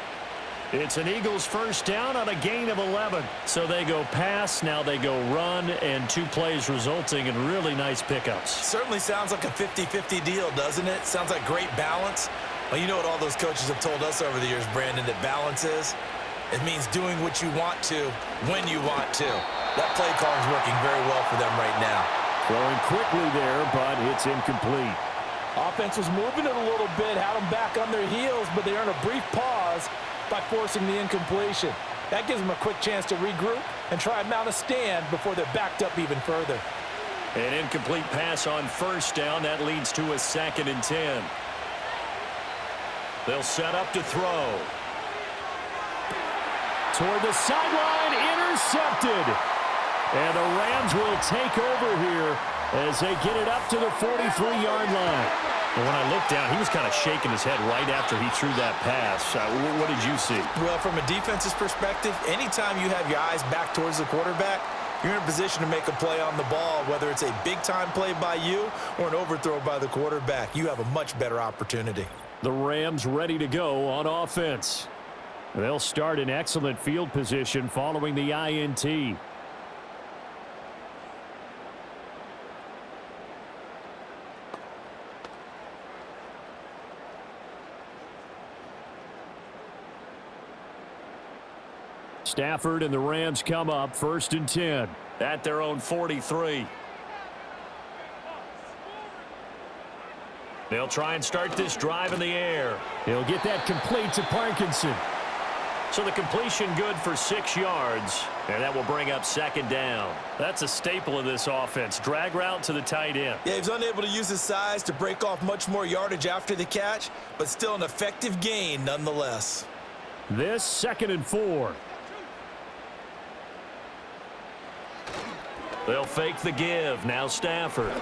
It's an Eagles first down on a gain of 11. So they go pass, now they go run, and 2 plays resulting in really nice pickups. Certainly sounds like a 50-50 deal, doesn't it? Sounds like great balance. Well, you know what all those coaches have told us over the years, Brandon, that balance is? It means doing what you want to when you want to. That play call is working very well for them right now. Throwing quickly there, but it's incomplete. Offense was moving it a little bit, had them back on their heels, but they earned a brief pause by forcing the incompletion. That gives them a quick chance to regroup and try and mount a stand before they're backed up even further. An incomplete pass on first down. That leads to a 2nd and 10. They'll set up to throw. Toward the sideline, intercepted. And the Rams will take over here as they get it up to the 43-yard line. And when I looked down, he was kind of shaking his head right after he threw that pass. What did you see? Well, from a defense's perspective, anytime you have your eyes back towards the quarterback, you're in a position to make a play on the ball, whether it's a big-time play by you or an overthrow by the quarterback. You have a much better opportunity. The Rams ready to go on offense. They'll start in excellent field position following the INT. Stafford and the Rams come up 1st and 10 at their own 43. They'll try and start this drive in the air. He'll get that complete to Parkinson. So the completion good for 6 yards, and that will bring up 2nd down. That's a staple of this offense. Drag route to the tight end. Yeah, he's unable to use his size to break off much more yardage after the catch, but still an effective gain nonetheless. This 2nd and 4. They'll fake the give. Now Stafford.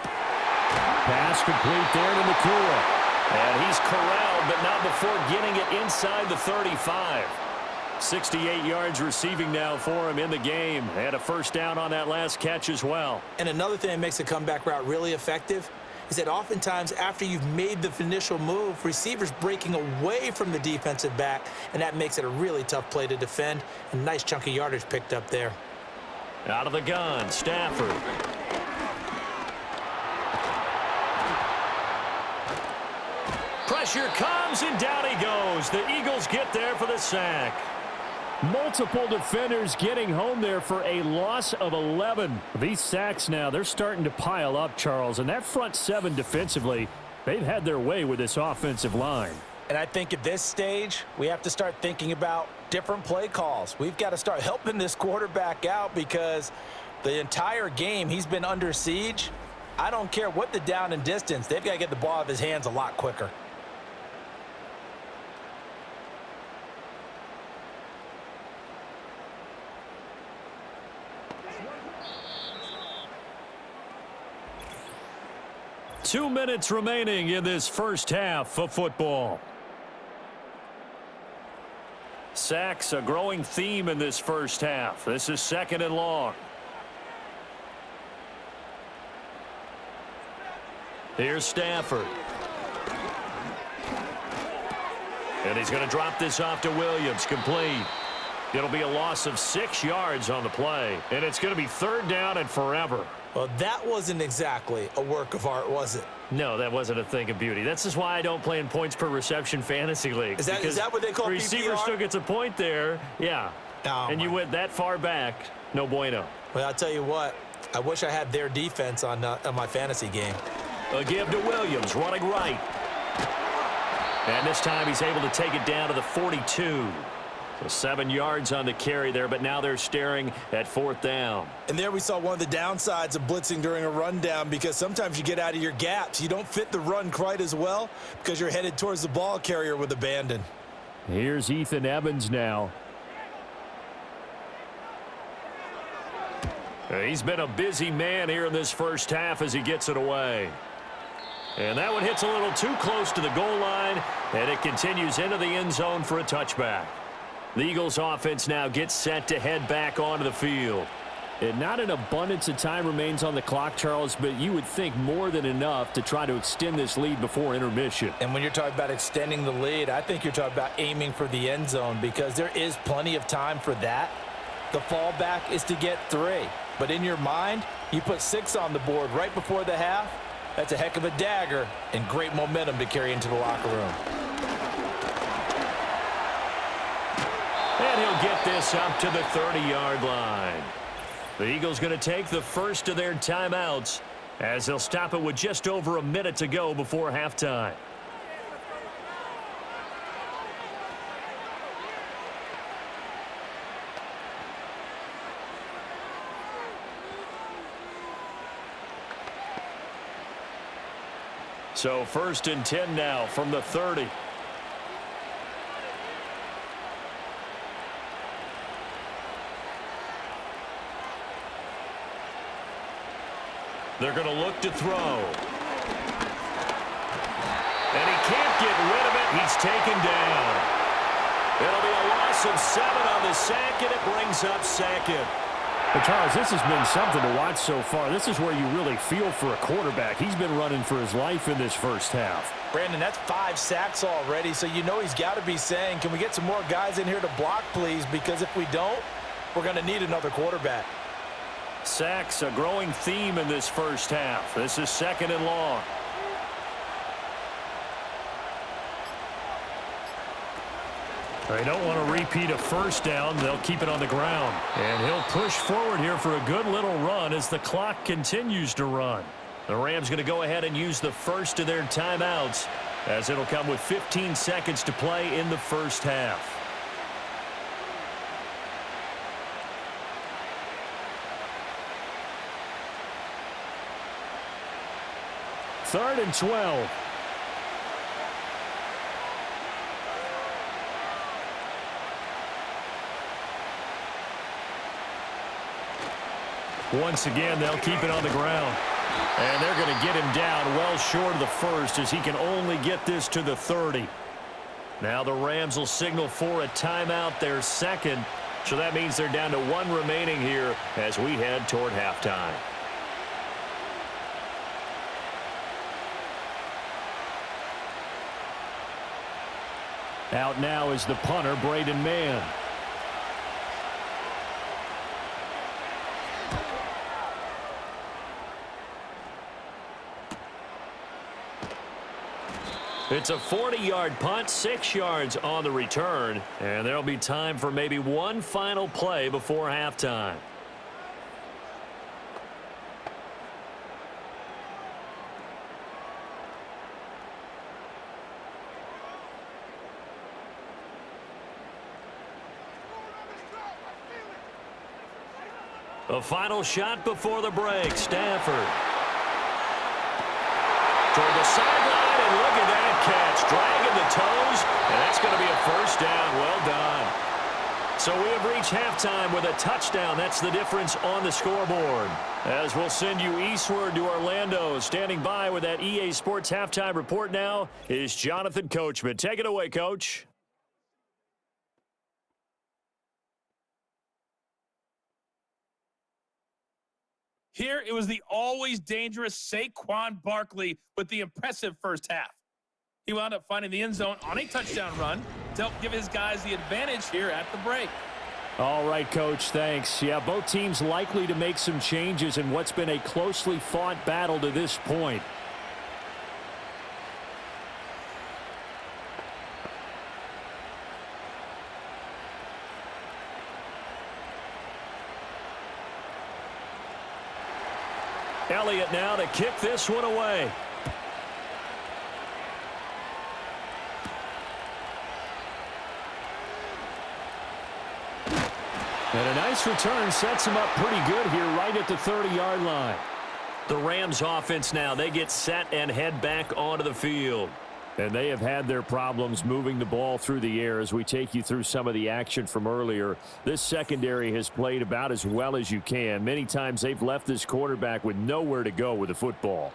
Pass complete there to McCoy. And he's corralled, but not before getting it inside the 35. 68 yards receiving now for him in the game. And a first down on that last catch as well. And another thing that makes a comeback route really effective is that oftentimes after you've made the initial move, receivers breaking away from the defensive back, and that makes it a really tough play to defend. A nice chunk of yardage picked up there. Out of the gun, Stafford. Pressure comes, and down he goes. The Eagles get there for the sack. Multiple defenders getting home there for a loss of 11. These sacks now, they're starting to pile up, Charles. And that front 7 defensively, they've had their way with this offensive line. And I think at this stage, we have to start thinking about different play calls. We've got to start helping this quarterback out because the entire game he's been under siege. I don't care what the down and distance. They've got to get the ball out of his hands a lot quicker. Two minutes remaining in this first half of football. Sacks, a growing theme in this first half. This is 2nd and long. Here's Stafford. And he's going to drop this off to Williams. Complete. It'll be a loss of 6 yards on the play. And it's going to be 3rd down and forever. Well, that wasn't exactly a work of art, was it? No, that wasn't a thing of beauty. That's just why I don't play in points per reception fantasy leagues. Is that what they call PPR? Receiver still gets a point there. Yeah. Oh, and you went that far back. No bueno. Well, I'll tell you what. I wish I had their defense on my fantasy game. A give to Williams, running right. And this time he's able to take it down to the 42. So 7 yards on the carry there, but now they're staring at 4th down. And there we saw one of the downsides of blitzing during a rundown, because sometimes you get out of your gaps. You don't fit the run quite as well because you're headed towards the ball carrier with abandon. Here's Ethan Evans now. He's been a busy man here in this first half as he gets it away. And that one hits a little too close to the goal line, and it continues into the end zone for a touchback. The Eagles offense now gets set to head back onto the field. And not an abundance of time remains on the clock, Charles, but you would think more than enough to try to extend this lead before intermission. And when you're talking about extending the lead, I think you're talking about aiming for the end zone, because there is plenty of time for that. The fallback is to get 3. But in your mind, you put 6 on the board right before the half. That's a heck of a dagger and great momentum to carry into the locker room. And he'll get this up to the 30-yard line. The Eagles going to take the first of their timeouts as they'll stop it with just over a minute to go before halftime. So 1st and 10 now from the 30. They're going to look to throw. And he can't get rid of it. He's taken down. It'll be a loss of 7 on the sack, and it brings up 2nd. But Charles, this has been something to watch so far. This is where you really feel for a quarterback. He's been running for his life in this first half. Brandon, that's 5 sacks already, so you know he's got to be saying, can we get some more guys in here to block, please? Because if we don't, we're going to need another quarterback. Sacks, a growing theme in this first half. This is 2nd and long. They don't want to repeat a first down. They'll keep it on the ground. And he'll push forward here for a good little run as the clock continues to run. The Rams going to go ahead and use the first of their timeouts, as it'll come with 15 seconds to play in the first half. Third and 12. Once again, they'll keep it on the ground. And they're going to get him down well short of the first, as he can only get this to the 30. Now the Rams will signal for a timeout, their 2nd. So that means they're down to 1 remaining here as we head toward halftime. Out now is the punter, Braden Mann. It's a 40-yard punt, 6 yards on the return, and there'll be time for maybe one final play before halftime. A final shot before the break. Stafford toward the sideline, and look at that catch. Dragging the toes, and that's going to be a first down. Well done. So we have reached halftime with a touchdown. That's the difference on the scoreboard. As we'll send you eastward to Orlando. Standing by with that EA Sports halftime report now is Jonathan Coachman. Take it away, Coach. Here, it was the always dangerous Saquon Barkley with the impressive first half. He wound up finding the end zone on a touchdown run to help give his guys the advantage here at the break. All right, Coach, thanks. Yeah, both teams likely to make some changes in what's been a closely fought battle to this point. Elliott now to kick this one away. And a nice return sets him up pretty good here right at the 30-yard line. The Rams offense now, they get set and head back onto the field. And they have had their problems moving the ball through the air as we take you through some of the action from earlier. This secondary has played about as well as you can. Many times they've left this quarterback with nowhere to go with the football.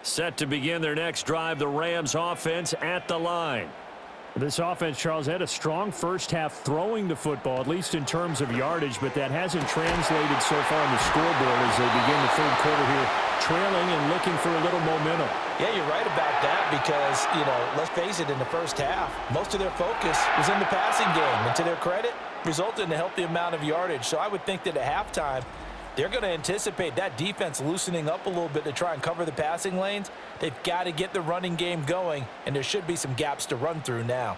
Set to begin their next drive, the Rams offense at the line. This offense, Charles, had a strong first half throwing the football, at least in terms of yardage, but that hasn't translated so far on the scoreboard as they begin the third quarter here, trailing and looking for a little momentum. Yeah, you're right about that because, let's face it, in the first half, most of their focus was in the passing game. And to their credit, resulted in a healthy amount of yardage. So I would think that at halftime, they're going to anticipate that defense loosening up a little bit to try and cover the passing lanes. They've got to get the running game going, and there should be some gaps to run through now.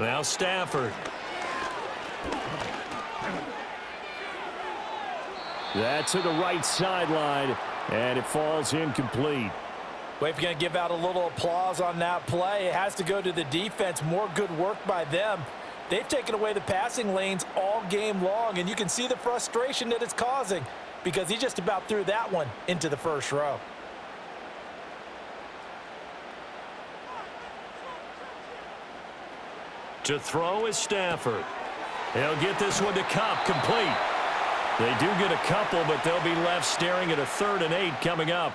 Now Stafford. That's to the right sideline, and it falls incomplete. Well, if you're going to give out a little applause on that play, it has to go to the defense. More good work by them. They've taken away the passing lanes all game long, and you can see the frustration that it's causing because he just about threw that one into the first row. To throw is Stafford. He'll get this one to Cup, complete. They do get a couple, but they'll be left staring at a 3rd and 8 coming up.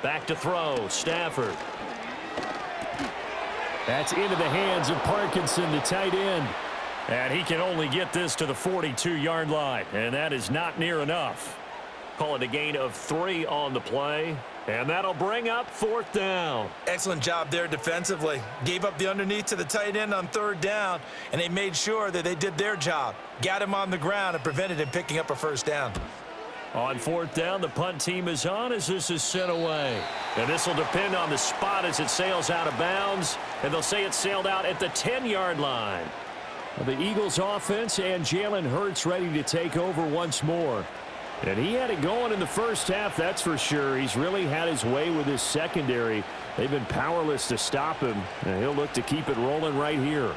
Back to throw, Stafford. That's into the hands of Parkinson, the tight end. And he can only get this to the 42-yard line, and that is not near enough. Call it a gain of 3 on the play, and that'll bring up 4th down. Excellent job there defensively. Gave up the underneath to the tight end on 3rd down, and they made sure that they did their job. Got him on the ground and prevented him picking up a 1st down. On 4th down, the punt team is on as this is sent away. And this will depend on the spot as it sails out of bounds, and they'll say it sailed out at the 10-yard line. The Eagles offense and Jalen Hurts ready to take over once more. And he had it going in the first half, that's for sure. He's really had his way with his secondary. They've been powerless to stop him, and he'll look to keep it rolling right here.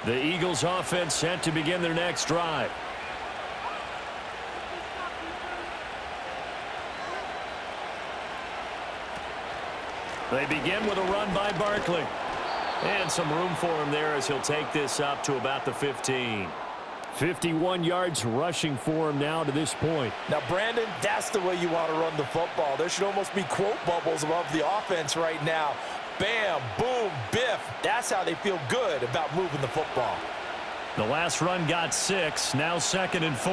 The Eagles offense set to begin their next drive. They begin with a run by Barkley. And some room for him there as he'll take this up to about the 15. 51 yards rushing for him now to this point. Now, Brandon, that's the way you want to run the football. There should almost be quote bubbles above the offense right now. Bam, boom, biff. That's how they feel good about moving the football. The last run got 6, now 2nd and 4.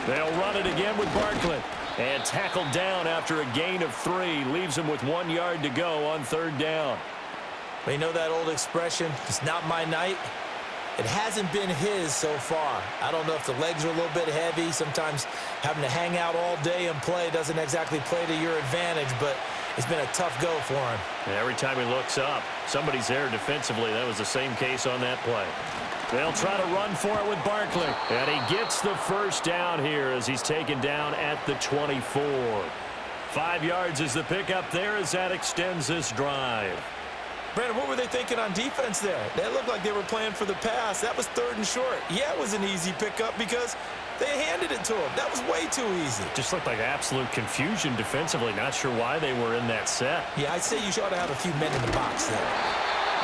They'll run it again with Barkley. And tackled down after a gain of 3. Leaves him with 1 yard to go on 3rd down. Well, you know that old expression, it's not my night? It hasn't been his so far. I don't know if the legs are a little bit heavy. Sometimes having to hang out all day and play doesn't exactly play to your advantage, but it's been a tough go for him. And every time he looks up, somebody's there defensively. That was the same case on that play. They'll try to run for it with Barkley. And he gets the first down here as he's taken down at the 24. 5 yards is the pickup there as that extends this drive. Brandon, what were they thinking on defense there? They looked like they were playing for the pass. That was 3rd and short. Yeah, it was an easy pickup because they handed it to him. That was way too easy. Just looked like absolute confusion defensively. Not sure why they were in that set. Yeah, I'd say you ought to have a few men in the box there.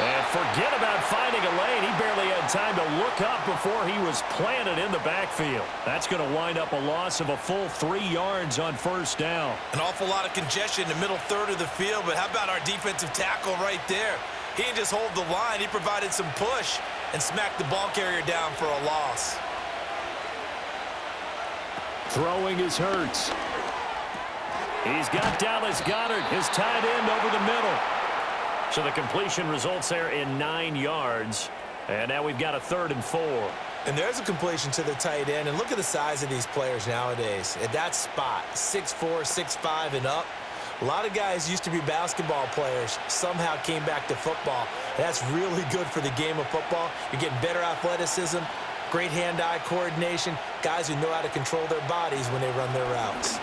And forget about finding a lane. He barely had time to look up before he was planted in the backfield. That's going to wind up a loss of a full 3 yards on first down. An awful lot of congestion in the middle third of the field, but how about our defensive tackle right there? He didn't just hold the line. He provided some push and smacked the ball carrier down for a loss. Throwing is Hurts. He's got Dallas Goedert, his tight end, over the middle. So the completion results there in 9 yards. And now we've got a 3rd and 4. And there's a completion to the tight end. And look at the size of these players nowadays. At that spot, 6'4", 6'5", and up. A lot of guys used to be basketball players, somehow came back to football. And that's really good for the game of football. You're getting better athleticism, great hand-eye coordination, guys who know how to control their bodies when they run their routes.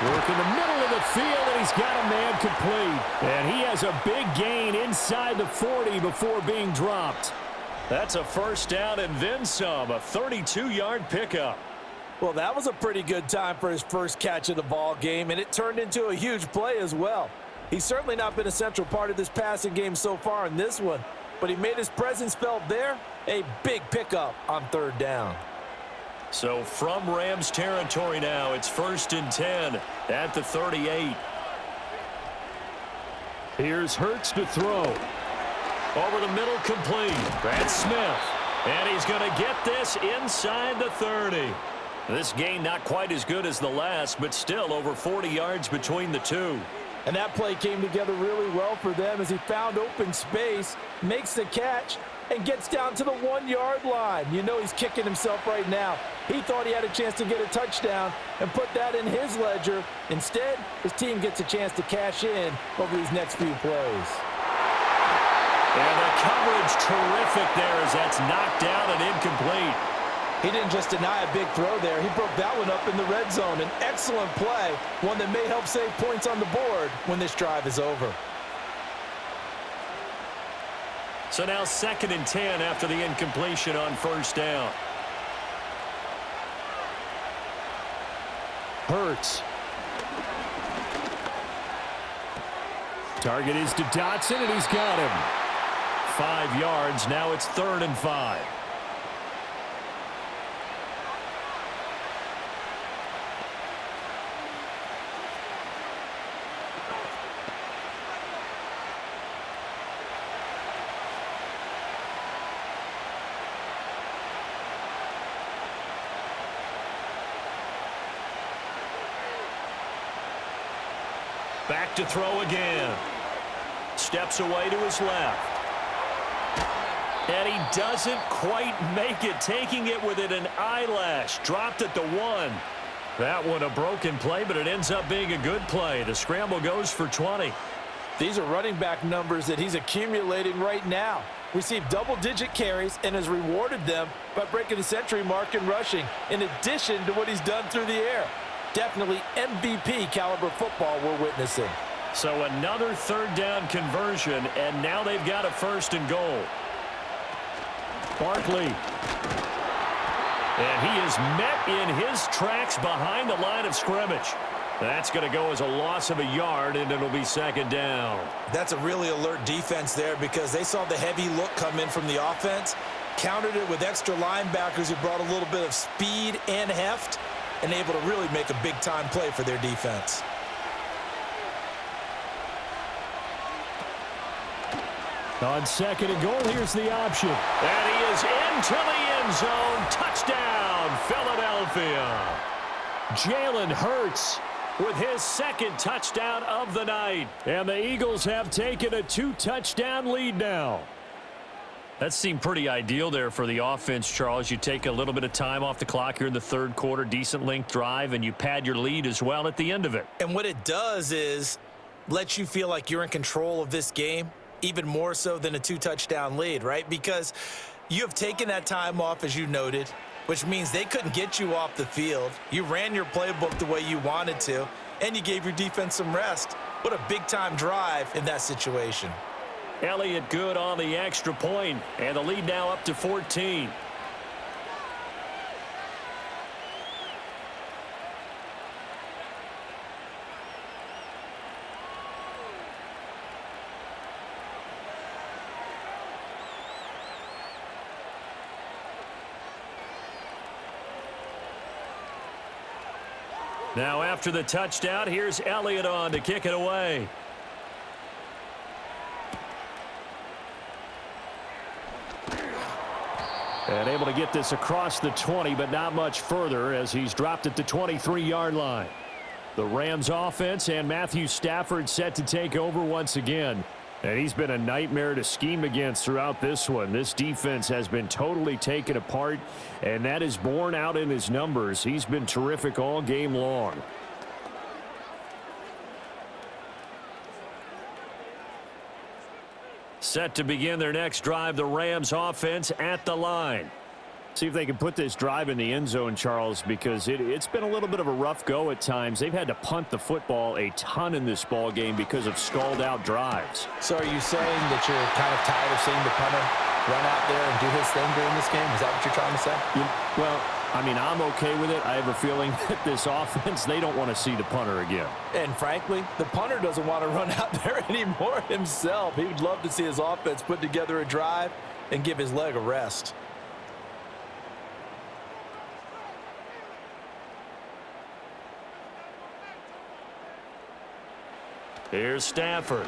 Work in the middle of the field, and he's got a man complete. And he has a big gain inside the 40 before being dropped. That's a first down and then some, a 32-yard pickup. Well, that was a pretty good time for his first catch of the ball game, and it turned into a huge play as well. He's certainly not been a central part of this passing game so far in this one, but he made his presence felt there. A big pickup on 3rd down. So from Rams territory now, it's 1st and 10 at the 38. Here's Hurts to throw. Over the middle, complete. That's Smith. And he's going to get this inside the 30. This gain not quite as good as the last, but still over 40 yards between the two. And that play came together really well for them as he found open space, makes the catch, and gets down to the 1-yard line. You know he's kicking himself right now. He thought he had a chance to get a touchdown and put that in his ledger. Instead, his team gets a chance to cash in over these next few plays. And the coverage terrific there as that's knocked down and incomplete. He didn't just deny a big throw there. He broke that one up in the red zone. An excellent play, one that may help save points on the board when this drive is over. So now 2nd and 10 after the incompletion on first down. Hurts. Target is to Dotson, and he's got him. 5 yards. Now it's 3rd and 5. Back to throw again. Steps away to his left. And he doesn't quite make it, taking it within an eyelash. Dropped at the 1. That one a broken play, but it ends up being a good play. The scramble goes for 20. These are running back numbers that he's accumulating right now. Received double-digit carries and has rewarded them by breaking the century mark in rushing, in addition to what he's done through the air. Definitely MVP caliber football we're witnessing. So another 3rd down conversion, and now they've got a 1st and goal. Barkley. And he is met in his tracks behind the line of scrimmage. That's going to go as a loss of a yard, and it'll be 2nd down. That's a really alert defense there because they saw the heavy look come in from the offense, countered it with extra linebackers who brought a little bit of speed and heft, and able to really make a big-time play for their defense. On 2nd and goal, here's the option. And he is into the end zone. Touchdown, Philadelphia. Jalen Hurts with his 2nd touchdown of the night. And the Eagles have taken a 2-touchdown lead now. That seemed pretty ideal there for the offense, Charles. You take a little bit of time off the clock here in the 3rd quarter, decent length drive, and you pad your lead as well at the end of it. And what it does is lets you feel like you're in control of this game even more so than a 2-touchdown lead, right? Because you have taken that time off, as you noted, which means they couldn't get you off the field. You ran your playbook the way you wanted to, and you gave your defense some rest. What a big-time drive in that situation. Elliott good on the extra point, and the lead now up to 14. Now after the touchdown, here's Elliott on to kick it away. And able to get this across the 20, but not much further as he's dropped at the 23-yard line. The Rams offense and Matthew Stafford set to take over once again. And he's been a nightmare to scheme against throughout this one. This defense has been totally taken apart, and that is borne out in his numbers. He's been terrific all game long. Set to begin their next drive, the Rams offense at the line. See if they can put this drive in the end zone, Charles, because it's been a little bit of a rough go at times. They've had to punt the football a ton in this ball game because of stalled-out drives. So are you saying that you're kind of tired of seeing the punter run out there and do his thing during this game? Is that what you're trying to say? Well, I mean, I'm okay with it. I have a feeling that this offense, they don't want to see the punter again. And frankly, the punter doesn't want to run out there anymore himself. He would love to see his offense put together a drive and give his leg a rest. Here's Stafford.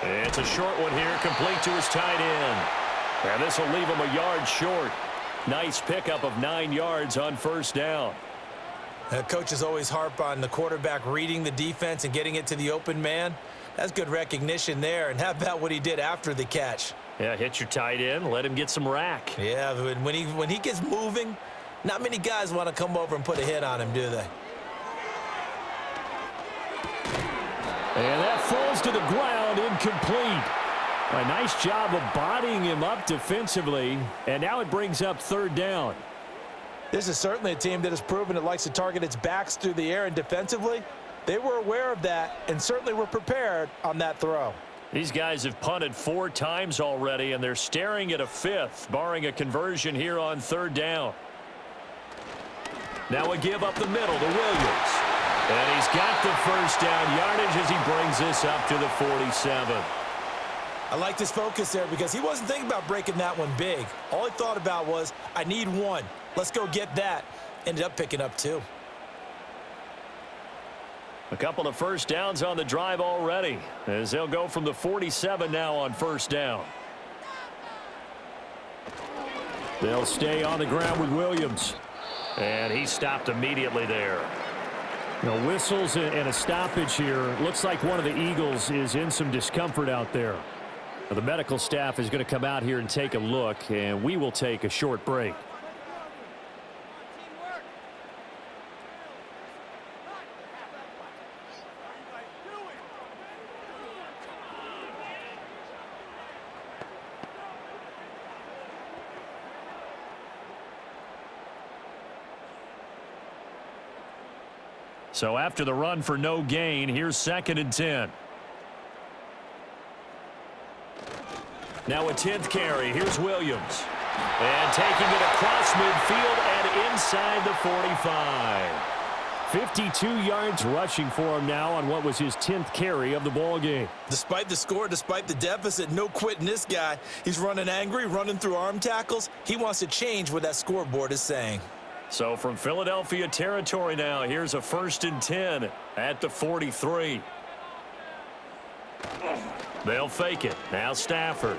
It's a short one here, complete to his tight end. And this will leave him a yard short. Nice pickup of 9 yards on first down. Coaches always harp on the quarterback reading the defense and getting it to the open man. That's good recognition there. And how about what he did after the catch? Yeah, hit your tight end, let him get some rack. Yeah, when he gets moving, not many guys want to come over and put a hit on him, do they? And that falls to the ground, incomplete. A nice job of bodying him up defensively, and now it brings up third down. This is certainly a team that has proven it likes to target its backs through the air, and defensively, they were aware of that and certainly were prepared on that throw. These guys have punted 4 times already, and they're staring at a 5th, barring a conversion here on third down. Now a give up the middle to Williams. And he's got the first down yardage as he brings this up to the 47. I like this focus there because he wasn't thinking about breaking that one big. All he thought about was, I need one. Let's go get that. Ended up picking up 2. A couple of first downs on the drive already as they'll go from the 47 now on first down. They'll stay on the ground with Williams. And he stopped immediately there. No whistles and a stoppage here. Looks like one of the Eagles is in some discomfort out there. The medical staff is going to come out here and take a look, and we will take a short break. So after the run for no gain, here's 2nd and 10. Now a 10th carry. Here's Williams. And taking it across midfield and inside the 45. 52 yards rushing for him now on what was his 10th carry of the ball game. Despite the score, despite the deficit, no quitting this guy. He's running angry, running through arm tackles. He wants to change what that scoreboard is saying. So from Philadelphia territory now, here's a 1st and 10 at the 43. They'll fake it. Now Stafford.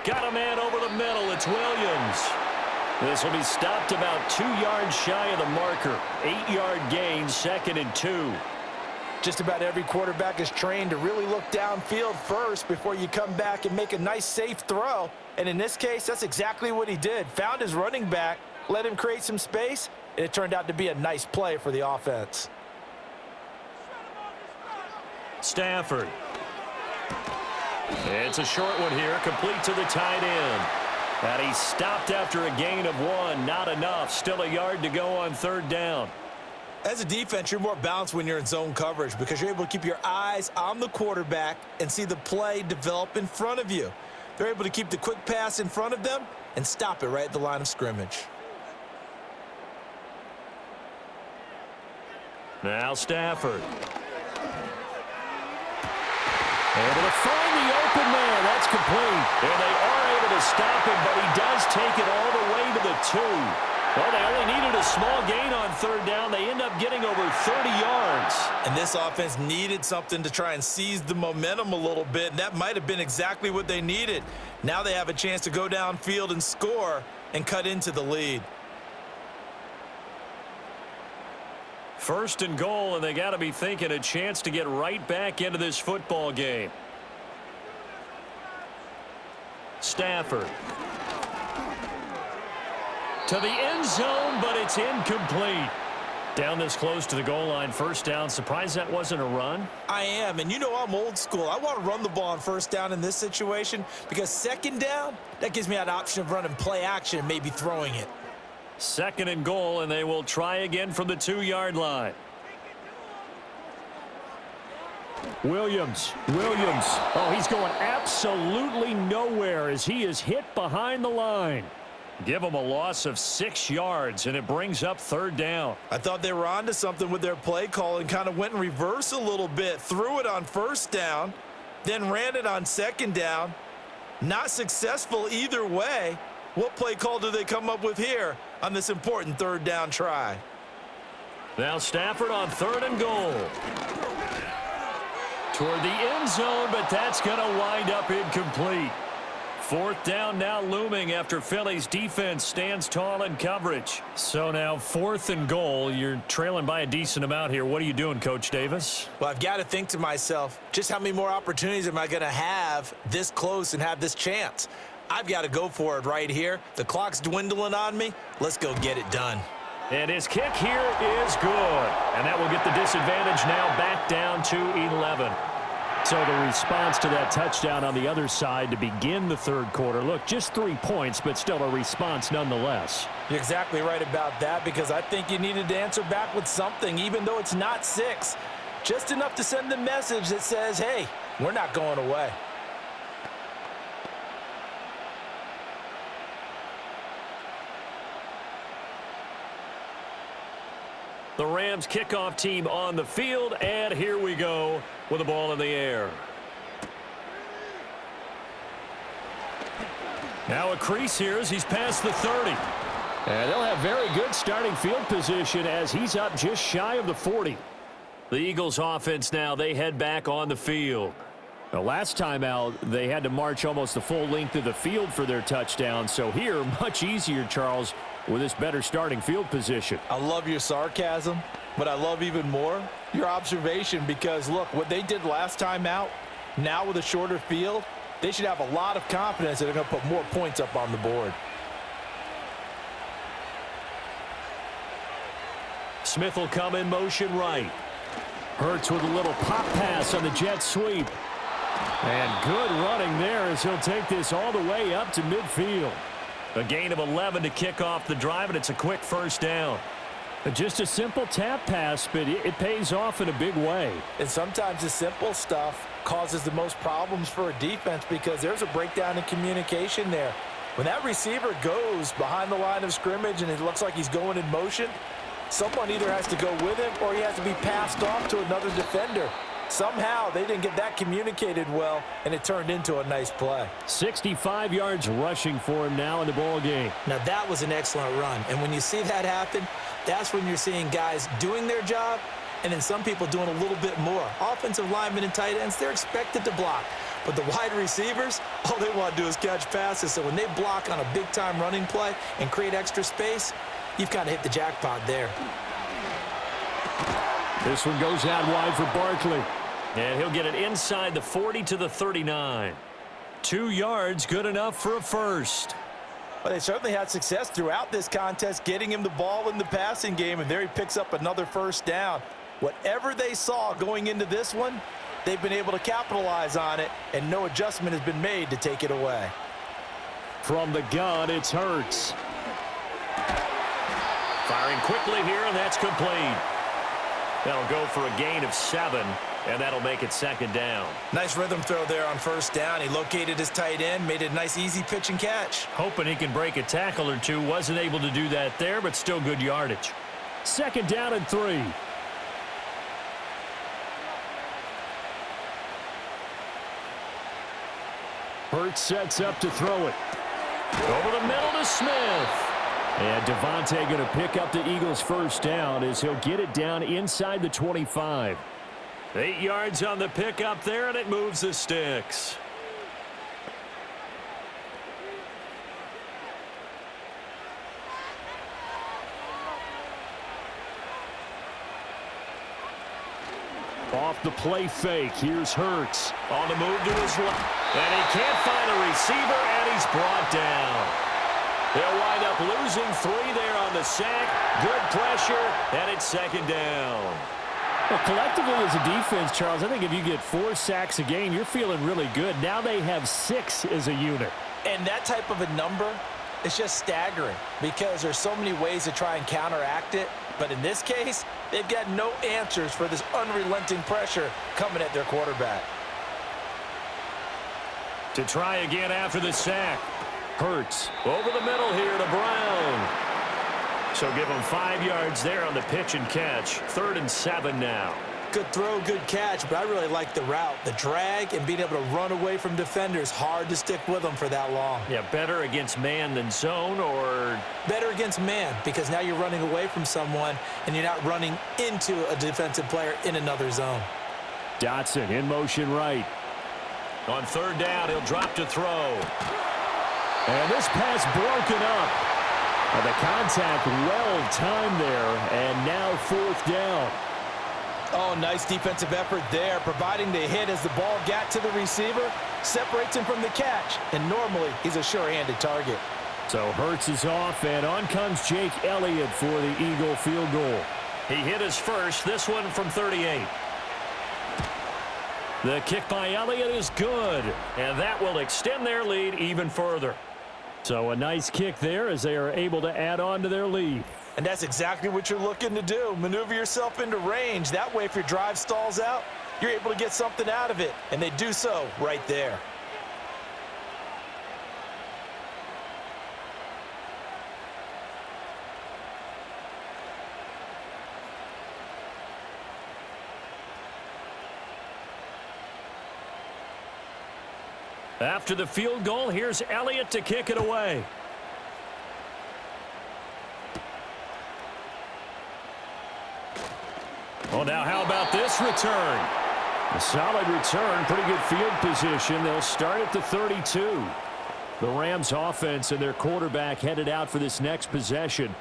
Got a man over the middle. It's Williams. This will be stopped about 2 yards shy of the marker. 8-yard gain, 2nd and 2. Just about every quarterback is trained to really look downfield first before you come back and make a nice, safe throw. And in this case, that's exactly what he did. Found his running back, let him create some space, and it turned out to be a nice play for the offense. Stafford. It's a short one here, complete to the tight end. And he stopped after a gain of 1. Not enough. Still a yard to go on 3rd down. As a defense, you're more balanced when you're in zone coverage because you're able to keep your eyes on the quarterback and see the play develop in front of you. They're able to keep the quick pass in front of them and stop it right at the line of scrimmage. Now Stafford. Able to find the open man. That's complete. And they are able to stop him, but he does take it all the way to the 2. Well, they only needed a small gain on 3rd down. They end up getting over 30 yards. And this offense needed something to try and seize the momentum a little bit, and that might have been exactly what they needed. Now they have a chance to go downfield and score and cut into the lead. 1st and goal, and they got to be thinking a chance to get right back into this football game. Stafford. To the end zone, but it's incomplete. Down this close to the goal line, 1st down. Surprised that wasn't a run? I am, and you know I'm old school. I want to run the ball on 1st down in this situation because 2nd down, that gives me an option of running play action and maybe throwing it. 2nd and goal, and they will try again from the 2-yard line. Williams. Oh, he's going absolutely nowhere as he is hit behind the line. Give them a loss of 6 yards, and it brings up 3rd down. I thought they were onto something with their play call and kind of went in reverse a little bit. Threw it on 1st down, then ran it on 2nd down. Not successful either way. What play call do they come up with here on this important 3rd down try? Now Stafford on 3rd and goal. Toward the end zone, but that's going to wind up incomplete. 4th down now looming after Philly's defense stands tall in coverage. So now 4th and goal. You're trailing by a decent amount here. What are you doing, Coach Davis? Well, I've got to think to myself, just how many more opportunities am I going to have this close and have this chance? I've got to go for it right here. The clock's dwindling on me. Let's go get it done. And his kick here is good. And that will get the disadvantage now back down to 11. So the response to that touchdown on the other side to begin the 3rd quarter. Look, just 3 points, but still a response nonetheless. You're exactly right about that because I think you needed to answer back with something, even though it's not 6. Just enough to send the message that says, hey, we're not going away. The Rams kickoff team on the field, and here we go with the ball in the air. Now a crease here as he's past the 30. And they'll have very good starting field position as he's up just shy of the 40. The Eagles offense now, they head back on the field. The last time out, they had to march almost the full length of the field for their touchdown. So here, much easier, Charles, with this better starting field position. I love your sarcasm, but I love even more your observation because, look, what they did last time out, now with a shorter field, they should have a lot of confidence that they're going to put more points up on the board. Smith will come in motion right. Hurts with a little pop pass on the jet sweep. And good running there as he'll take this all the way up to midfield. A gain of 11 to kick off the drive, and it's a quick 1st down. Just a simple tap pass, but it pays off in a big way. And sometimes the simple stuff causes the most problems for a defense because there's a breakdown in communication there. When that receiver goes behind the line of scrimmage and it looks like he's going in motion, someone either has to go with him or he has to be passed off to another defender. Somehow they didn't get that communicated well, and it turned into a nice play. 65 yards rushing for him now in the ball game. Now that was an excellent run, and when you see that happen, that's when you're seeing guys doing their job and then some people doing a little bit more. Offensive linemen and tight ends, they're expected to block. But the wide receivers, all they want to do is catch passes. So when they block on a big-time running play and create extra space, you've kind of hit the jackpot there. This one goes out wide for Barkley. And he'll get it inside the 40 to the 39. 2 yards, good enough for a first. Well, they certainly had success throughout this contest, getting him the ball in the passing game, and there he picks up another 1st down. Whatever they saw going into this one, they've been able to capitalize on it, and no adjustment has been made to take it away. From the gun, it's Hurts. Firing quickly here, and that's complete. That'll go for a gain of 7, and that'll make it second down. Nice rhythm throw there on first down. He located his tight end, made it a nice, easy pitch and catch. Hoping he can break a tackle or two. Wasn't able to do that there, but still good yardage. Second down and 3. Hurts sets up to throw it. Over the middle to Smith. And Devontae going to pick up the Eagles' first down as he'll get it down inside the 25. 8 yards on the pickup there, and it moves the sticks. Off the play fake, here's Hurts. On the move to his left. And he can't find a receiver, and he's brought down. They'll wind up losing 3 there on the sack. Good pressure, and it's second down. Well, collectively as a defense, Charles, I think if you get 4 sacks a game, you're feeling really good. Now they have 6 as a unit. And that type of a number is just staggering because there's so many ways to try and counteract it. But in this case, they've got no answers for this unrelenting pressure coming at their quarterback. To try again after the sack. Hurts. Over the middle here to Brown. So give him 5 yards there on the pitch and catch. 3rd and 7 now. Good throw, good catch, but I really like the route. The drag and being able to run away from defenders. Hard to stick with them for that long. Yeah, better against man than zone, or? Better against man, because now you're running away from someone and you're not running into a defensive player in another zone. Dotson in motion right. On 3rd down, he'll drop to throw. And this pass broken up. The contact well timed there, and now 4th down. Oh, nice defensive effort there, providing the hit as the ball got to the receiver, separates him from the catch, and normally he's a sure-handed target. So Hurts is off, and on comes Jake Elliott for the Eagle field goal. He hit his first, this one from 38. The kick by Elliott is good, and that will extend their lead even further. So a nice kick there as they are able to add on to their lead. And that's exactly what you're looking to do. Maneuver yourself into range. That way, if your drive stalls out, you're able to get something out of it. And they do so right there. After the field goal, here's Elliott to kick it away. Oh, now how about this return? A solid return, pretty good field position. They'll start at the 32. The Rams offense and their quarterback headed out for this next possession.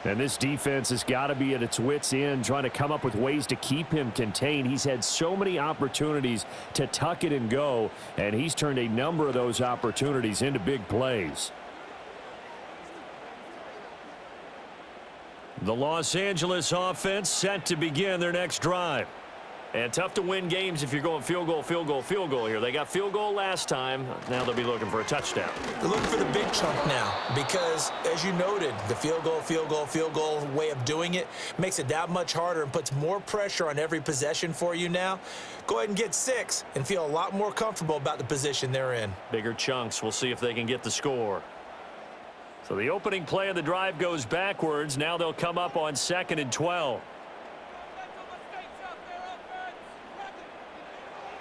And this defense has got to be at its wits' end, trying to come up with ways to keep him contained. He's had so many opportunities to tuck it and go, and he's turned a number of those opportunities into big plays. The Los Angeles offense set to begin their next drive. And tough to win games if you're going field goal, field goal, field goal here. They got field goal last time. Now they'll be looking for a touchdown. They're looking for the big chunk now because, as you noted, the field goal way of doing it makes it that much harder and puts more pressure on every possession for you now. Go ahead and get 6 and feel a lot more comfortable about the position they're in. Bigger chunks. We'll see if they can get the score. So the opening play of the drive goes backwards. Now they'll come up on 2nd and 12.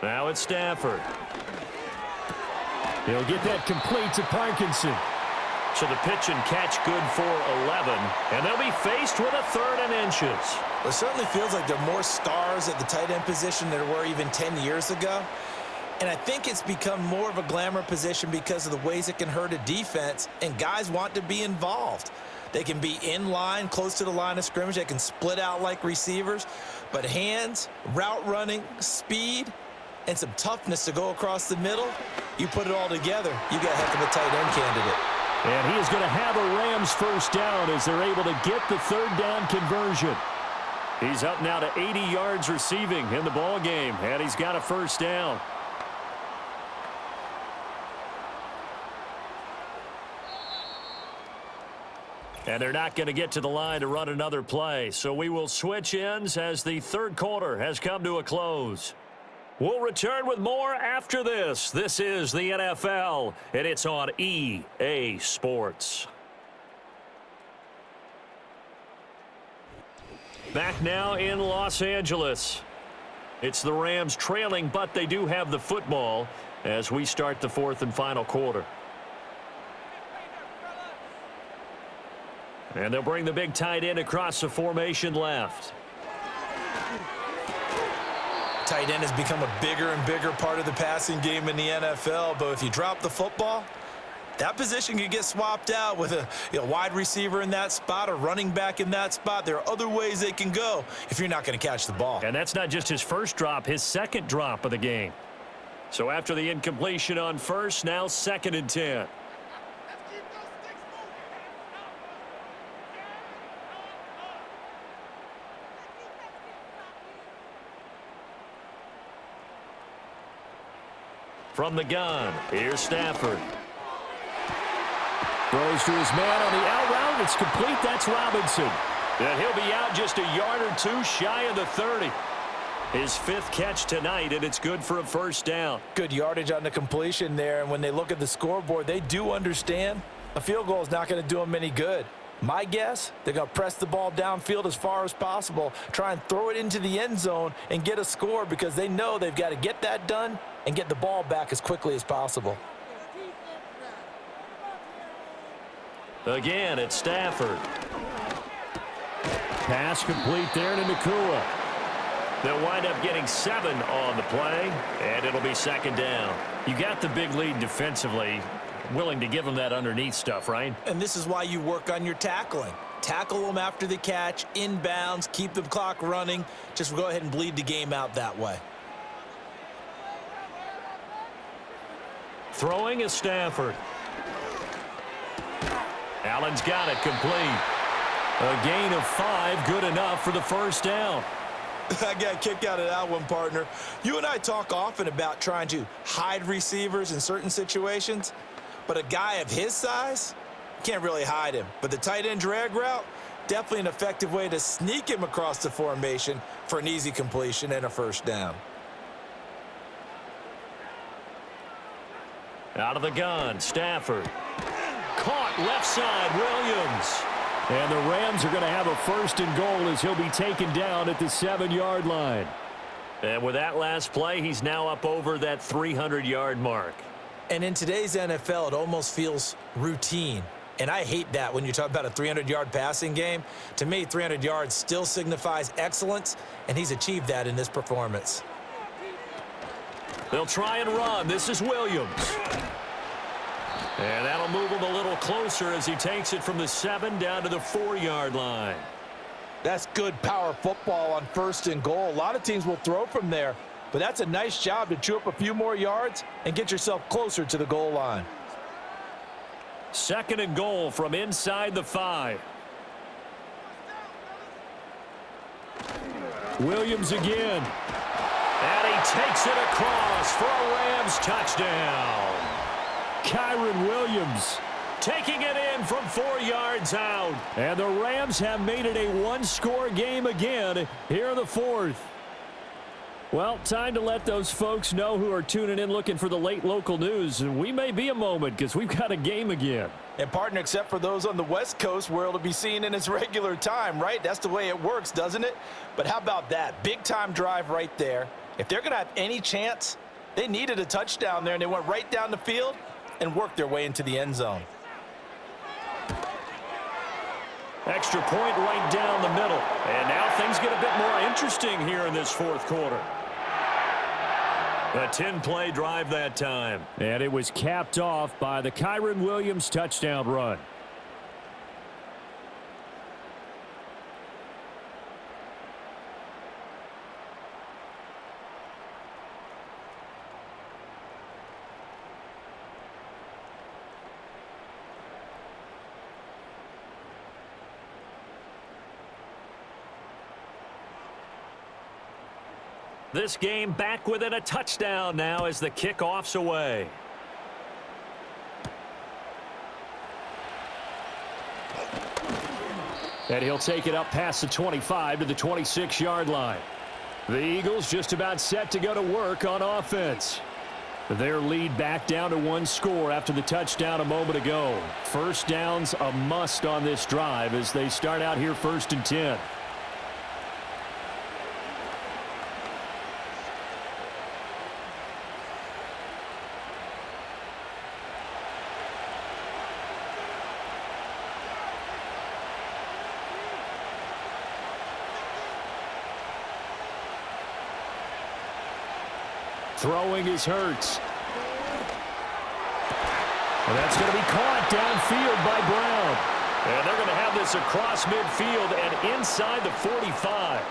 Now it's Stafford. He'll get that complete to Parkinson. So the pitch and catch good for 11. And they'll be faced with a 3rd and inches. Well, it certainly feels like there are more stars at the tight end position than there were even 10 years ago. And I think it's become more of a glamour position because of the ways it can hurt a defense, and guys want to be involved. They can be in line, close to the line of scrimmage. They can split out like receivers. But hands, route running, speed, and some toughness to go across the middle, you put it all together, you got a heck of a tight end candidate. And he is going to have a Rams first down as they're able to get the 3rd down conversion. He's up now to 80 yards receiving in the ball game, and he's got a first down. And they're not going to get to the line to run another play, so we will switch ends as the third quarter has come to a close. We'll return with more after this. This is the NFL, and it's on EA Sports. Back now in Los Angeles. It's the Rams trailing, but they do have the football as we start the fourth and final quarter. And they'll bring the big tight end across the formation left. Tight end has become a bigger and bigger part of the passing game in the NFL, but if you drop the football, that position can get swapped out with a wide receiver in that spot, a running back in that spot. There are other ways they can go if you're not going to catch the ball. And that's not just his first drop, his second drop of the game. So after the incompletion on first, now 2nd and 10. From the gun, here's Stafford. Throws to his man on the out route. It's complete. That's Robinson. And he'll be out just a yard or two shy of the 30. His 5th catch tonight, and it's good for a first down. Good yardage on the completion there, and when they look at the scoreboard, they do understand a field goal is not going to do them any good. My guess, they're going to press the ball downfield as far as possible, try and throw it into the end zone and get a score because they know they've got to get that done and get the ball back as quickly as possible. Again, it's Stafford. Pass complete there to Nakua. They'll wind up getting 7 on the play, and it'll be 2nd down. You got the big lead defensively. Willing to give them that underneath stuff, right? And this is why you work on your tackling. Tackle them after the catch, inbounds, keep the clock running. Just go ahead and bleed the game out that way. Throwing is Stafford. Allen's got it complete. A gain of 5, good enough for the first down. I got a kick out of that one, partner. You and I talk often about trying to hide receivers in certain situations, but a guy of his size, can't really hide him. But the tight end drag route, definitely an effective way to sneak him across the formation for an easy completion and a first down. Out of the gun, Stafford. Caught left side, Williams. And the Rams are going to have a 1st and goal as he'll be taken down at the 7-yard line. And with that last play, he's now up over that 300-yard mark. And in today's NFL, it almost feels routine. And I hate that when you talk about a 300-yard passing game. To me, 300 yards still signifies excellence, and he's achieved that in this performance. They'll try and run. This is Williams. And that'll move him a little closer as he takes it from the 7 down to the 4-yard line. That's good power football on 1st and goal. A lot of teams will throw from there, but that's a nice job to chew up a few more yards and get yourself closer to the goal line. 2nd and goal from inside the 5. Williams again. And he takes it across for a Rams touchdown. Kyron Williams taking it in from 4 yards out. And the Rams have made it a 1-score game again here in the 4th. Well, time to let those folks know who are tuning in looking for the late local news. We may be a moment because we've got a game again. And, partner, except for those on the West Coast where it'll be seen in its regular time, right? That's the way it works, doesn't it? But how about that? Big-time drive right there. If they're going to have any chance, they needed a touchdown there, and they went right down the field and worked their way into the end zone. Extra point right down the middle. And now things get a bit more interesting here in this 4th quarter. A 10-play drive that time. And it was capped off by the Kyron Williams touchdown run. This game back within a touchdown now as the kickoff's away. And he'll take it up past the 25 to the 26-yard line. The Eagles just about set to go to work on offense. Their lead back down to one score after the touchdown a moment ago. First down's a must on this drive as they start out here 1st and 10. Throwing is Hurts. And that's going to be caught downfield by Brown. And they're going to have this across midfield and inside the 45.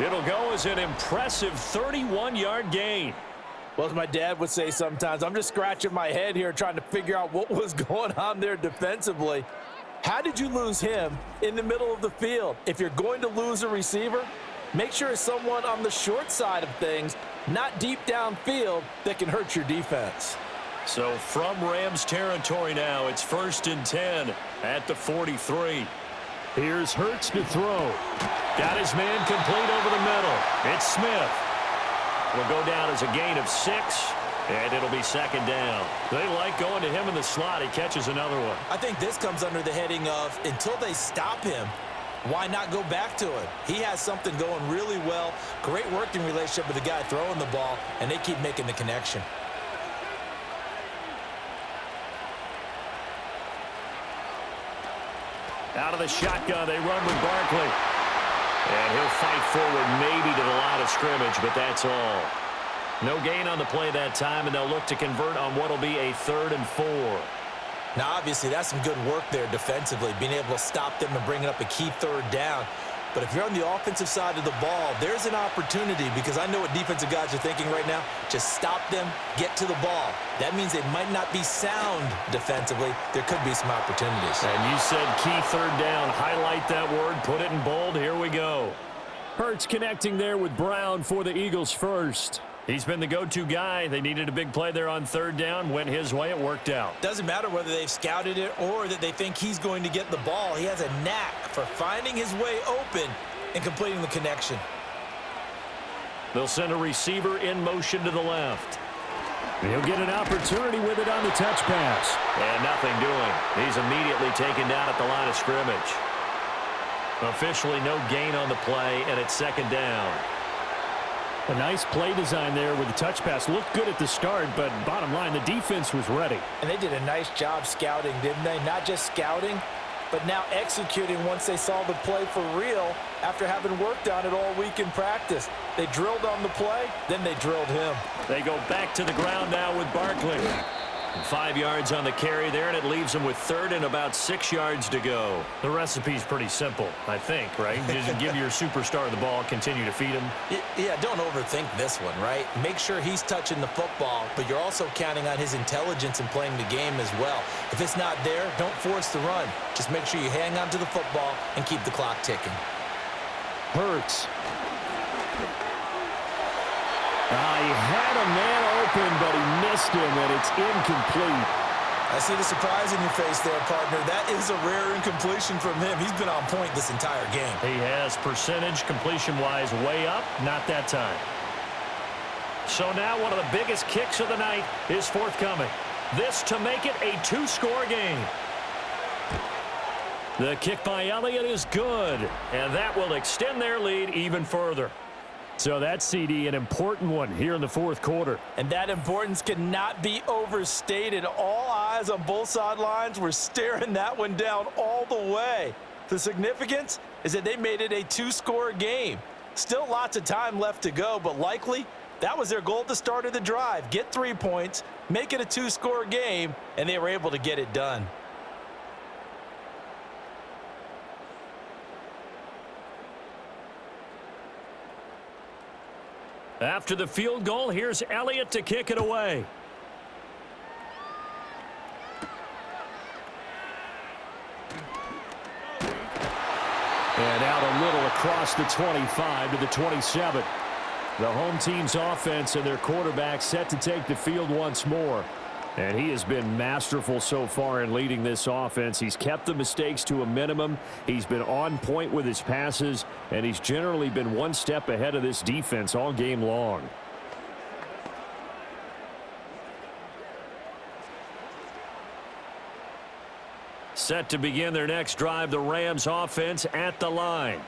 It'll go as an impressive 31-yard gain. Well, as my dad would say sometimes, I'm just scratching my head here trying to figure out what was going on there defensively. How did you lose him in the middle of the field? If you're going to lose a receiver, make sure it's someone on the short side of things, not deep downfield, that can hurt your defense. So from Rams territory now, it's 1st and 10 at the 43. Here's Hurts to throw. Got his man complete over the middle. It's Smith. Will go down as a gain of 6, and it'll be 2nd down. They like going to him in the slot. He catches another one. I think this comes under the heading of until they stop him, why not go back to him? He has something going really well. Great working relationship with the guy throwing the ball, and they keep making the connection. Out of the shotgun, they run with Barkley. And he'll fight forward maybe to the line of scrimmage, but that's all. No gain on the play that time, and they'll look to convert on what will be a 3rd and 4. Now, obviously, that's some good work there defensively, being able to stop them and bring up a key 3rd down. But if you're on the offensive side of the ball, there's an opportunity, because I know what defensive guys are thinking right now. Just stop them, get to the ball. That means they might not be sound defensively. There could be some opportunities. And you said key 3rd down. Highlight that word, put it in bold. Here we go. Hurts connecting there with Brown for the Eagles first. He's been the go-to guy. They needed a big play there on 3rd down. Went his way. It worked out. Doesn't matter whether they've scouted it or that they think he's going to get the ball. He has a knack for finding his way open and completing the connection. They'll send a receiver in motion to the left. He'll get an opportunity with it on the touch pass. And nothing doing. He's immediately taken down at the line of scrimmage. Officially no gain on the play, and it's 2nd down. A nice play design there with the touch pass. Looked good at the start, but bottom line, the defense was ready. And they did a nice job scouting, didn't they? Not just scouting, but now executing once they saw the play for real after having worked on it all week in practice. They drilled on the play, then they drilled him. They go back to the ground now with Barkley. 5 yards on the carry there, and it leaves them with 3rd and about 6 yards to go. The recipe's pretty simple, I think, right? Just give your superstar the ball, continue to feed him. Yeah, don't overthink this one, right? Make sure he's touching the football, but you're also counting on his intelligence in playing the game as well. If it's not there, don't force the run. Just make sure you hang on to the football and keep the clock ticking. Hurts. He had a man open, but he missed him, and it's incomplete. I see the surprise in your face there, partner. That is a rare incompletion from him. He's been on point this entire game. He has percentage completion-wise way up, not that time. So now one of the biggest kicks of the night is forthcoming. This to make it a 2-score game. The kick by Elliott is good, and that will extend their lead even further. So that's, CD, an important one here in the 4th quarter. And that importance cannot be overstated. All eyes on both sidelines were staring that one down all the way. The significance is that they made it a 2-score game. Still lots of time left to go, but likely that was their goal at the start of the drive. Get 3 points, make it a 2-score game, and they were able to get it done. After the field goal, here's Elliott to kick it away. And out a little across the 25 to the 27. The home team's offense and their quarterback set to take the field once more. And he has been masterful so far in leading this offense. He's kept the mistakes to a minimum. He's been on point with his passes, and he's generally been one step ahead of this defense all game long. Set to begin their next drive, the Rams offense at the line.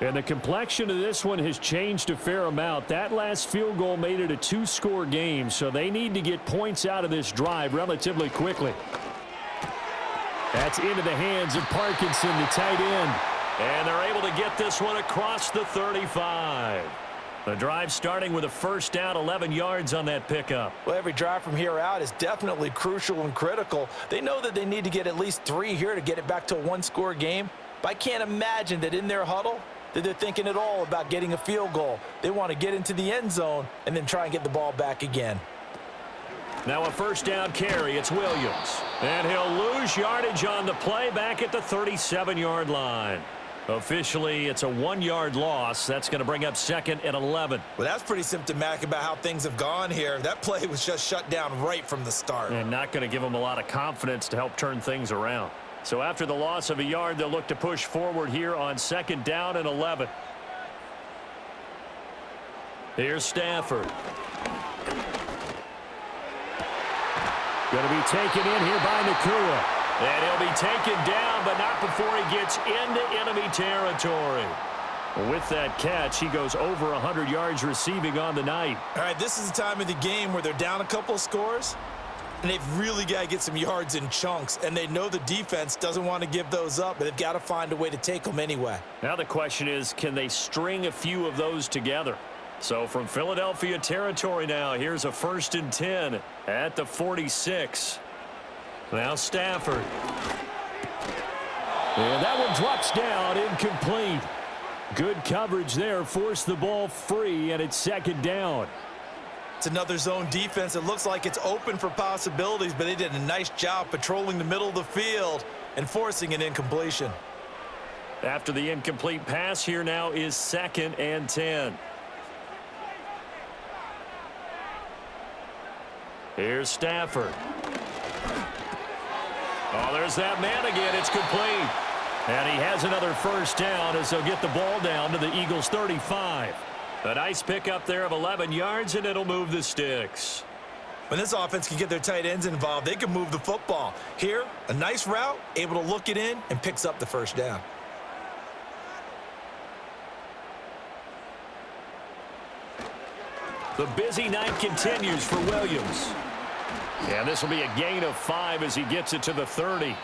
And the complexion of this one has changed a fair amount. That last field goal made it a two-score game, so they need to get points out of this drive relatively quickly. That's into the hands of Parkinson, the tight end. And they're able to get this one across the 35. The drive starting with a first down, 11 yards on that pickup. Well, every drive from here out is definitely crucial and critical. They know that they need to get at least 3 here to get it back to a one-score game. But I can't imagine that in their huddle that they're thinking at all about getting a field goal. They want to get into the end zone and then try and get the ball back again. Now a first down carry. It's Williams. And he'll lose yardage on the play back at the 37-yard line. Officially, it's a 1-yard loss. That's going to bring up 2nd and 11. Well, that's pretty symptomatic about how things have gone here. That play was just shut down right from the start. And not going to give them a lot of confidence to help turn things around. So after the loss of a yard, they'll look to push forward here on 2nd down and 11. Here's Stafford. Going to be taken in here by Nakua. And he'll be taken down, but not before he gets into enemy territory. With that catch, he goes over 100 yards receiving on the night. All right, this is the time of the game where they're down a couple of scores, and they've really got to get some yards in chunks, and they know the defense doesn't want to give those up, but they've got to find a way to take them anyway. Now the question is, can they string a few of those together? So from Philadelphia territory now, here's a 1st and 10 at the 46. Now Stafford. And that one drops down, incomplete. Good coverage there, forced the ball free, and it's 2nd down. It's another zone defense. It looks like it's open for possibilities, but they did a nice job patrolling the middle of the field and forcing an incompletion. After the incomplete pass, here now is 2nd and 10. Here's Stafford. Oh, there's that man again. It's complete. And he has another first down as they'll get the ball down to the Eagles' 35. A nice pickup there of 11 yards, and it'll move the sticks. When this offense can get their tight ends involved, they can move the football. Here, a nice route, able to look it in, and picks up the first down. The busy night continues for Williams. And this will be a gain of 5 as he gets it to the 30.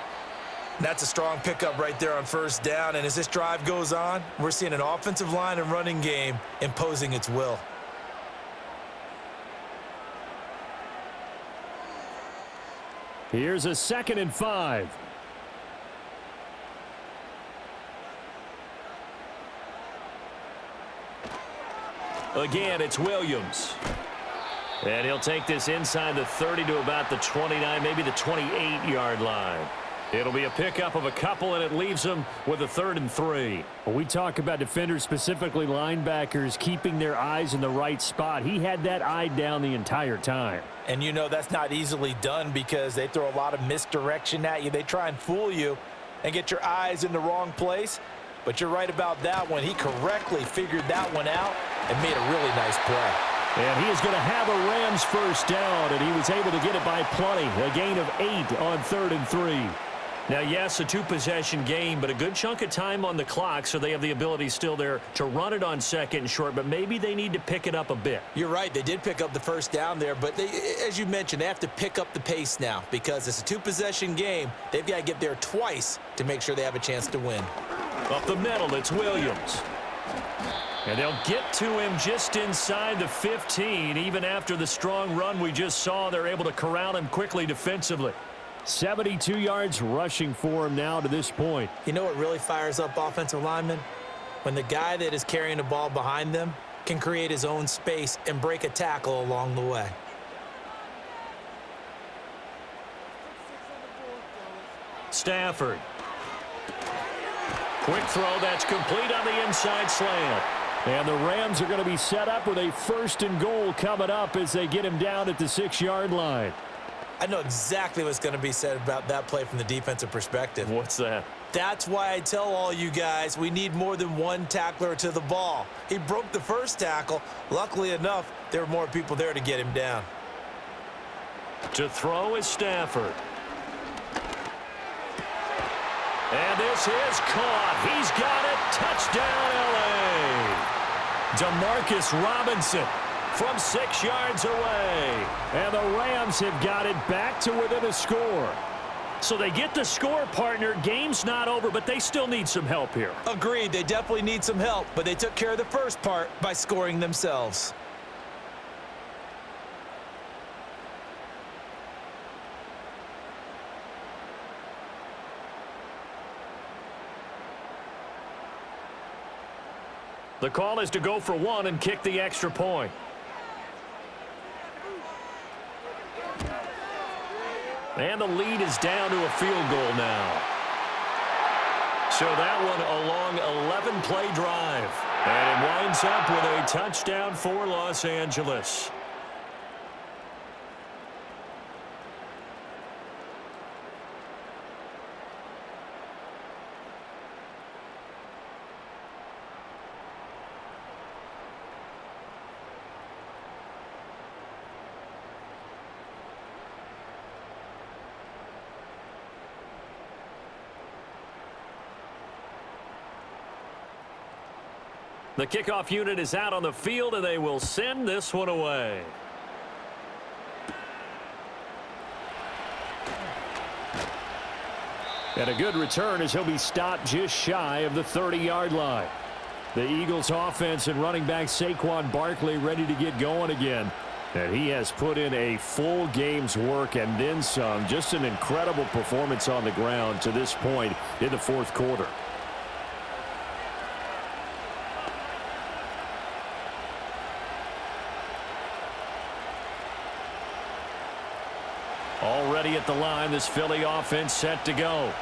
That's a strong pickup right there on first down, and as this drive goes on, we're seeing an offensive line and running game imposing its will. Here's a 2nd and 5. Again, it's Williams. And he'll take this inside the 30 to about the 29, maybe the 28-yard line. It'll be a pickup of a couple, and it leaves them with a 3rd and 3. When we talk about defenders, specifically linebackers, keeping their eyes in the right spot. He had that eye down the entire time. And you know that's not easily done because they throw a lot of misdirection at you. They try and fool you and get your eyes in the wrong place. But you're right about that one. He correctly figured that one out and made a really nice play. And he is going to have a Rams first down, and he was able to get it by plenty. A gain of 8 on 3rd and 3. Now, yes, a 2-possession game, but a good chunk of time on the clock, so they have the ability still there to run it on 2nd and short, but maybe they need to pick it up a bit. You're right. They did pick up the first down there, but they, as you mentioned, they have to pick up the pace now because it's a 2-possession game. They've got to get there twice to make sure they have a chance to win. Up the middle, it's Williams. And they'll get to him just inside the 15. Even after the strong run we just saw, they're able to corral him quickly defensively. 72 yards rushing for him now to this point. You know what really fires up offensive linemen? When the guy that is carrying the ball behind them can create his own space and break a tackle along the way. Stafford. Quick throw that's complete on the inside slant. And the Rams are going to be set up with a 1st and goal coming up as they get him down at the 6-yard line. I know exactly what's going to be said about that play from the defensive perspective. What's that? That's why I tell all you guys we need more than one tackler to the ball. He broke the first tackle. Luckily enough, there were more people there to get him down. To throw is Stafford. And this is caught. He's got it. Touchdown, L.A. Demarcus Robinson from 6 yards away. And the Rams have got it back to within a score. So they get the score, partner. Game's not over, but they still need some help here. Agreed, they definitely need some help, but they took care of the first part by scoring themselves. The call is to go for 1 and kick the extra point. And the lead is down to a field goal now. So that one a long 11-play drive. And it winds up with a touchdown for Los Angeles. The kickoff unit is out on the field, and they will send this one away. And a good return as he'll be stopped just shy of the 30-yard line. The Eagles offense and running back Saquon Barkley ready to get going again. And he has put in a full game's work and then some. Just an incredible performance on the ground to this point in the 4th quarter. Already at the line, this Philly offense set to go.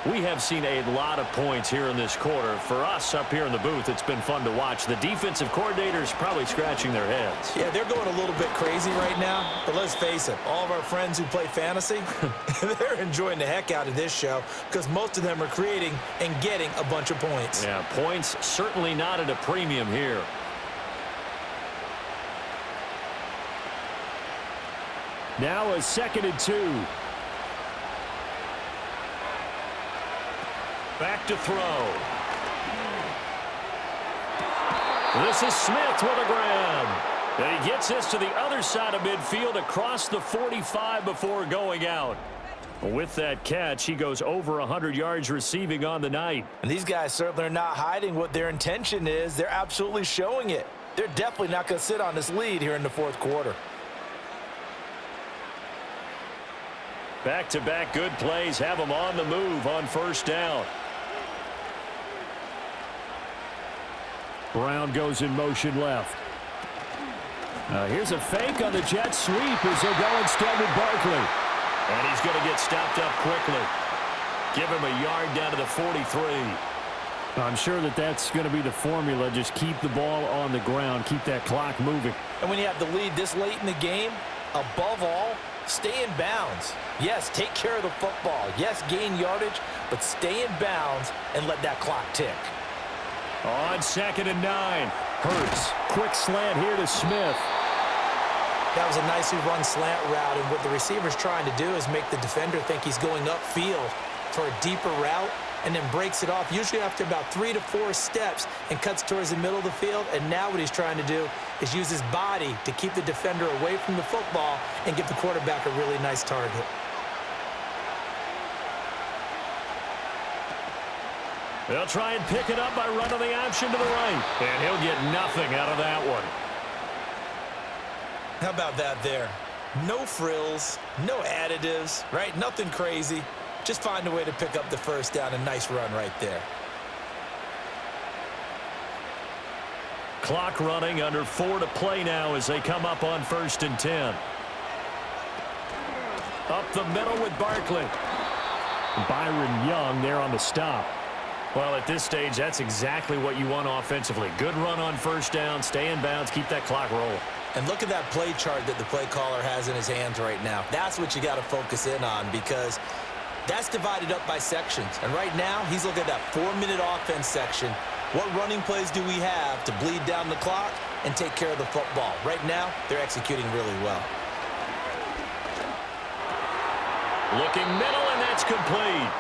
We have seen a lot of points here in this quarter. For us up here in the booth, it's been fun to watch. The defensive coordinators probably scratching their heads. Yeah, they're going a little bit crazy right now, but let's face it, all of our friends who play fantasy, they're enjoying the heck out of this show because most of them are creating and getting a bunch of points. Yeah, points certainly not at a premium here. Now a 2nd and 2. Back to throw. This is Smith with a grab. And he gets this to the other side of midfield across the 45 before going out. With that catch, he goes over 100 yards receiving on the night. And these guys certainly are not hiding what their intention is. They're absolutely showing it. They're definitely not going to sit on this lead here in the 4th quarter. Back-to-back good plays have them on the move on 1st down. Brown goes in motion left. Here's a fake on the jet sweep as they'll go instead with Barkley. And he's going to get stopped up quickly. Give him a yard down to the 43. I'm sure that that's going to be the formula. Just keep the ball on the ground. Keep that clock moving. And when you have the lead this late in the game, above all, stay in bounds. Yes, take care of the football. Yes, gain yardage, but stay in bounds and let that clock tick. On 2nd and 9. Hurts. Quick slant here to Smith. That was a nicely run slant route, and what the receiver's trying to do is make the defender think he's going upfield for a deeper route and then breaks it off, usually after about 3 to 4 steps, and cuts towards the middle of the field. And now what he's trying to do is use his body to keep the defender away from the football and give the quarterback a really nice target. They'll try and pick it up by running the option to the right. And he'll get nothing out of that one. How about that there? No frills, no additives, right? Nothing crazy. Just find a way to pick up the 1st down. A nice run right there. Clock running, under 4 to play now as they come up on 1st and 10. Up the middle with Barkley. Byron Young there on the stop. Well, at this stage, that's exactly what you want offensively. Good run on first down, stay in bounds, keep that clock rolling. And look at that play chart that the play caller has in his hands right now. That's what you got to focus in on, because that's divided up by sections. And right now, he's looking at that 4-minute offense section. What running plays do we have to bleed down the clock and take care of the football? Right now, they're executing really well. Looking middle, and that's complete.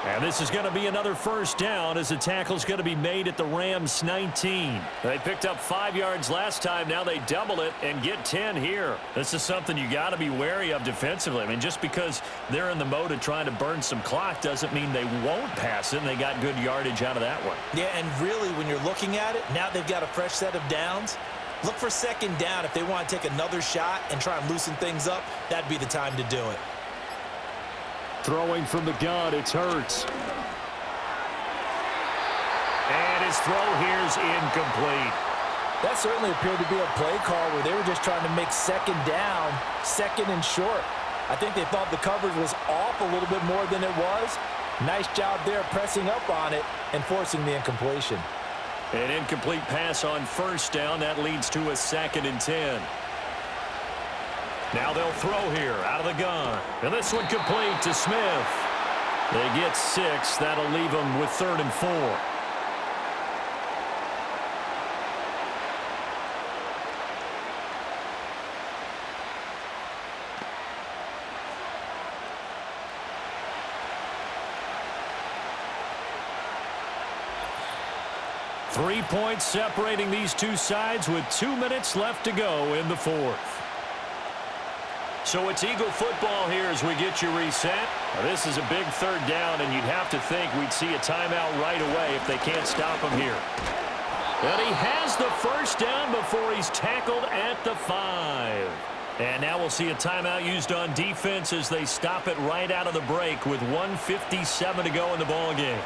And this is going to be another first down as the tackle's going to be made at the Rams' 19. They picked up 5 yards last time. Now they double it and get 10 here. This is something you got to be wary of defensively. I mean, just because they're in the mode of trying to burn some clock doesn't mean they won't pass it, and they got good yardage out of that one. Yeah, and really, when you're looking at it, now they've got a fresh set of downs. Look for second down. If they want to take another shot and try and loosen things up, that'd be the time to do it. Throwing from the gun, it's Hurts. And his throw here's incomplete. That certainly appeared to be a play call where they were just trying to make second down, second and short. I think they thought the coverage was off a little bit more than it was. Nice job there pressing up on it and forcing the incompletion. An incomplete pass on first down. That leads to a 2nd and 10. Now they'll throw here out of the gun. And this one complete to Smith. They get 6. That'll leave them with 3rd and 4. Three points separating these two sides with 2 minutes left to go in the 4th. So it's Eagle football here as we get you reset. Now, this is a big 3rd down, and you'd have to think we'd see a timeout right away if they can't stop him here. And he has the first down before he's tackled at the 5. And now we'll see a timeout used on defense as they stop it right out of the break with 1:57 to go in the ballgame.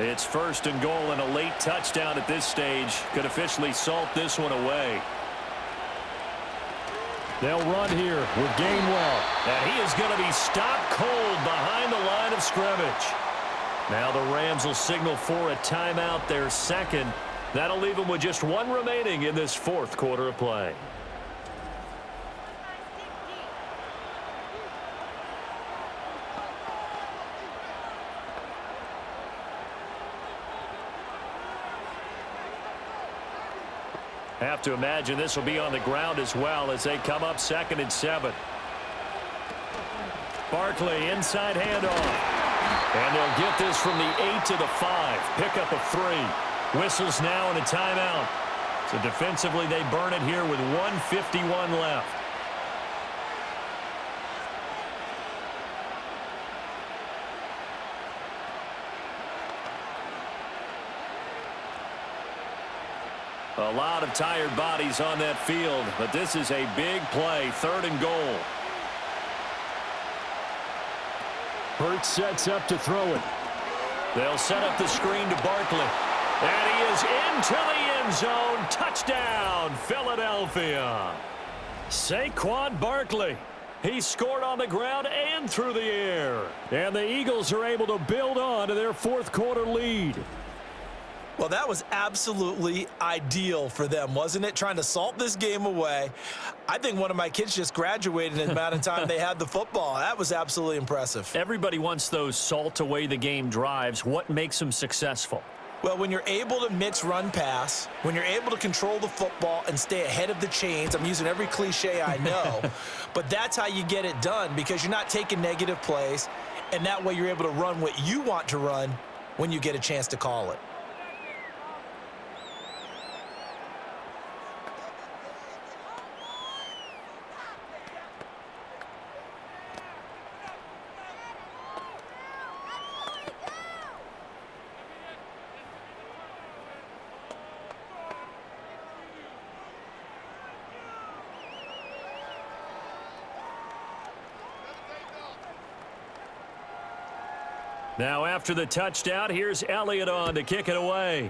It's 1st and goal, and a late touchdown at this stage could officially salt this one away. They'll run here with Gainwell. And he is going to be stopped cold behind the line of scrimmage. Now the Rams will signal for a timeout, their 2nd. That'll leave them with just 1 remaining in this 4th quarter of play. Have to imagine this will be on the ground as well as they come up 2nd and 7. Barkley inside handoff. And they'll get this from the 8 to the 5. Pickup of 3. Whistles now and a timeout. So defensively they burn it here with 1:51 left. A lot of tired bodies on that field, but this is a big play, 3rd and goal. Hurts sets up to throw it. They'll set up the screen to Barkley. And he is into the end zone. Touchdown, Philadelphia. Saquon Barkley. He scored on the ground and through the air. And the Eagles are able to build on to their 4th quarter lead. Well, that was absolutely ideal for them, wasn't it? Trying to salt this game away. I think one of my kids just graduated in the amount of time they had the football. That was absolutely impressive. Everybody wants those salt away the game drives. What makes them successful? Well, when you're able to mix run-pass, when you're able to control the football and stay ahead of the chains, I'm using every cliche I know, but that's how you get it done because you're not taking negative plays, and that way you're able to run what you want to run when you get a chance to call it. Now after the touchdown, here's Elliott on to kick it away.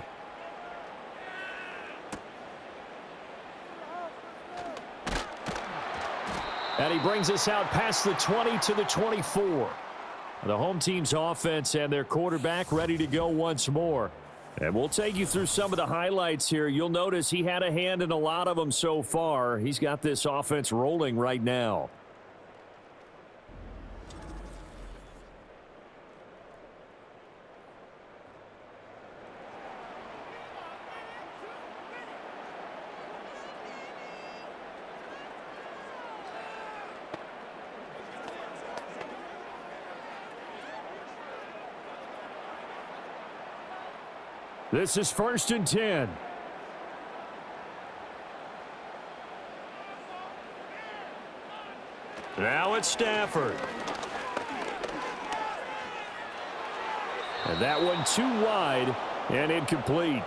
And he brings us out past the 20 to the 24. The home team's offense and their quarterback ready to go once more. And we'll take you through some of the highlights here. You'll notice he had a hand in a lot of them so far. He's got this offense rolling right now. This is 1st and 10. Now it's Stafford. And that one too wide and incomplete.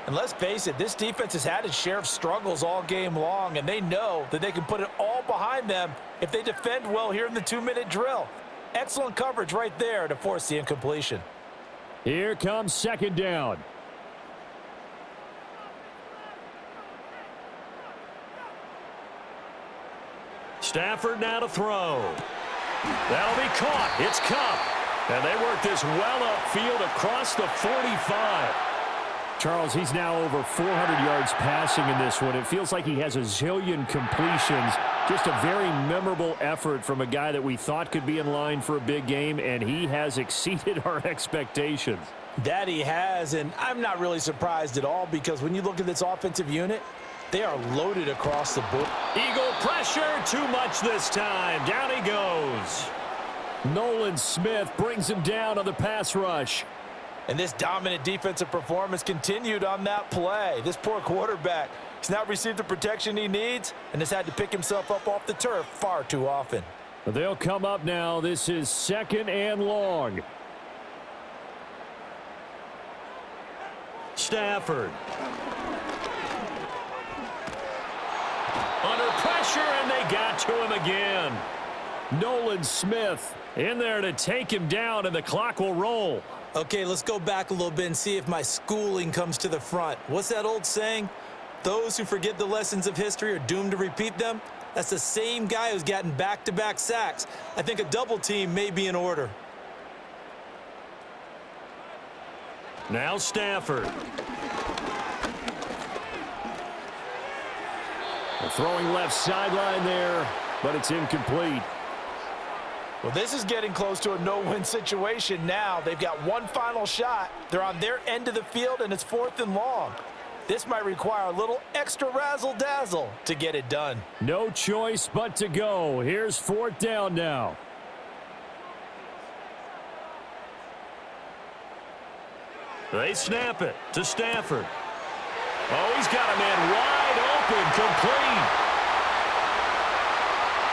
And let's face it, this defense has had its share of struggles all game long, and they know that they can put it all behind them if they defend well here in the 2-minute drill. Excellent coverage right there to force the incompletion. Here comes 2nd down. Stafford now to throw. That'll be caught. It's Cup. And they work this well upfield across the 45. Charles, he's now over 400 yards passing in this one. It feels like he has a zillion completions. Just a very memorable effort from a guy that we thought could be in line for a big game, and he has exceeded our expectations. That he has, and I'm not really surprised at all because when you look at this offensive unit, they are loaded across the board. Eagle pressure, too much this time. Down he goes. Nolan Smith brings him down on the pass rush. And this dominant defensive performance continued on that play. This poor quarterback has not received the protection he needs and has had to pick himself up off the turf far too often. They'll come up now. This is 2nd and long. Stafford. Under pressure, and they got to him again. Nolan Smith in there to take him down, and the clock will roll. Okay, let's go back a little bit and see if my schooling comes to the front. What's that old saying? Those who forget the lessons of history are doomed to repeat them. That's the same guy who's gotten back-to-back sacks. I think a double team may be in order. Now Stafford. Throwing left sideline there, but it's incomplete. Well, this is getting close to a no-win situation now. They've got one final shot. They're on their end of the field, and it's 4th and long. This might require a little extra razzle-dazzle to get it done. No choice but to go. Here's 4th down now. They snap it to Stafford. Oh, he's got a man wide open, complete.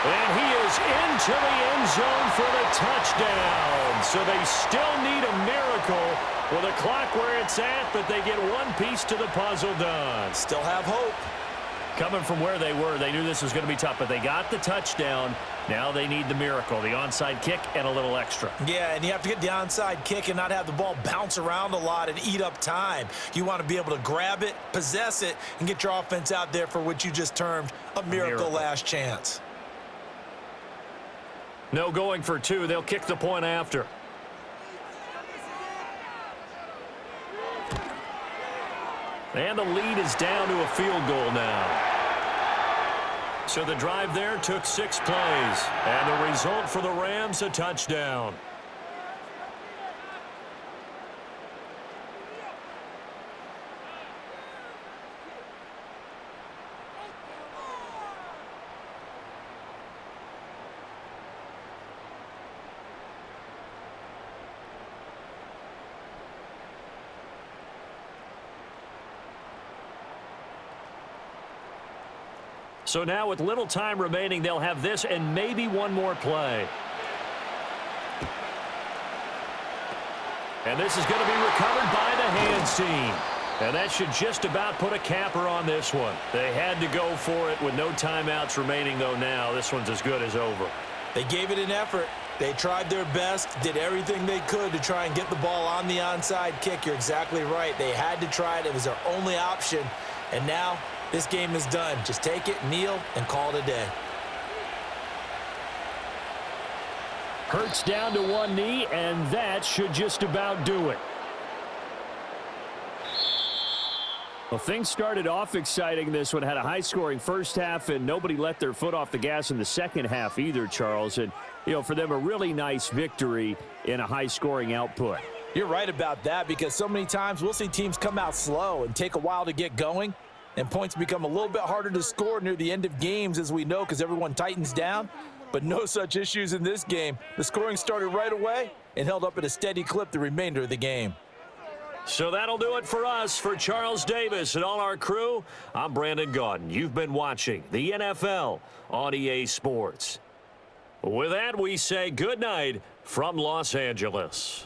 And he is into the end zone for the touchdown. So they still need a miracle with a clock where it's at, but they get one piece to the puzzle done. Still have hope. Coming from where they were, they knew this was going to be tough, but they got the touchdown. Now they need the miracle, the onside kick and a little extra. Yeah, and you have to get the onside kick and not have the ball bounce around a lot and eat up time. You want to be able to grab it, possess it, and get your offense out there for what you just termed a miracle last chance. No going for 2. They'll kick the point after. And the lead is down to a field goal now. So the drive there took 6 plays. And the result for the Rams, a touchdown. So now with little time remaining, they'll have this and maybe one more play. And this is going to be recovered by the hands team. And that should just about put a capper on this one. They had to go for it with no timeouts remaining, though now. This one's as good as over. They gave it an effort. They tried their best, did everything they could to try and get the ball on the onside kick. You're exactly right. They had to try it. It was their only option. And now this game is done. Just take it, kneel, and call it a day. Hurts down to one knee, and that should just about do it. Well, things started off exciting. This one had a high-scoring first half, and nobody let their foot off the gas in the second half either, Charles. And, for them, a really nice victory in a high-scoring output. You're right about that, because so many times we'll see teams come out slow and take a while to get going, and points become a little bit harder to score near the end of games, as we know, because everyone tightens down. But no such issues in this game. The scoring started right away and held up at a steady clip the remainder of the game. So that'll do it for us. For Charles Davis and all our crew, I'm Brandon Gaudin. You've been watching the NFL on EA Sports. With that, we say good night from Los Angeles.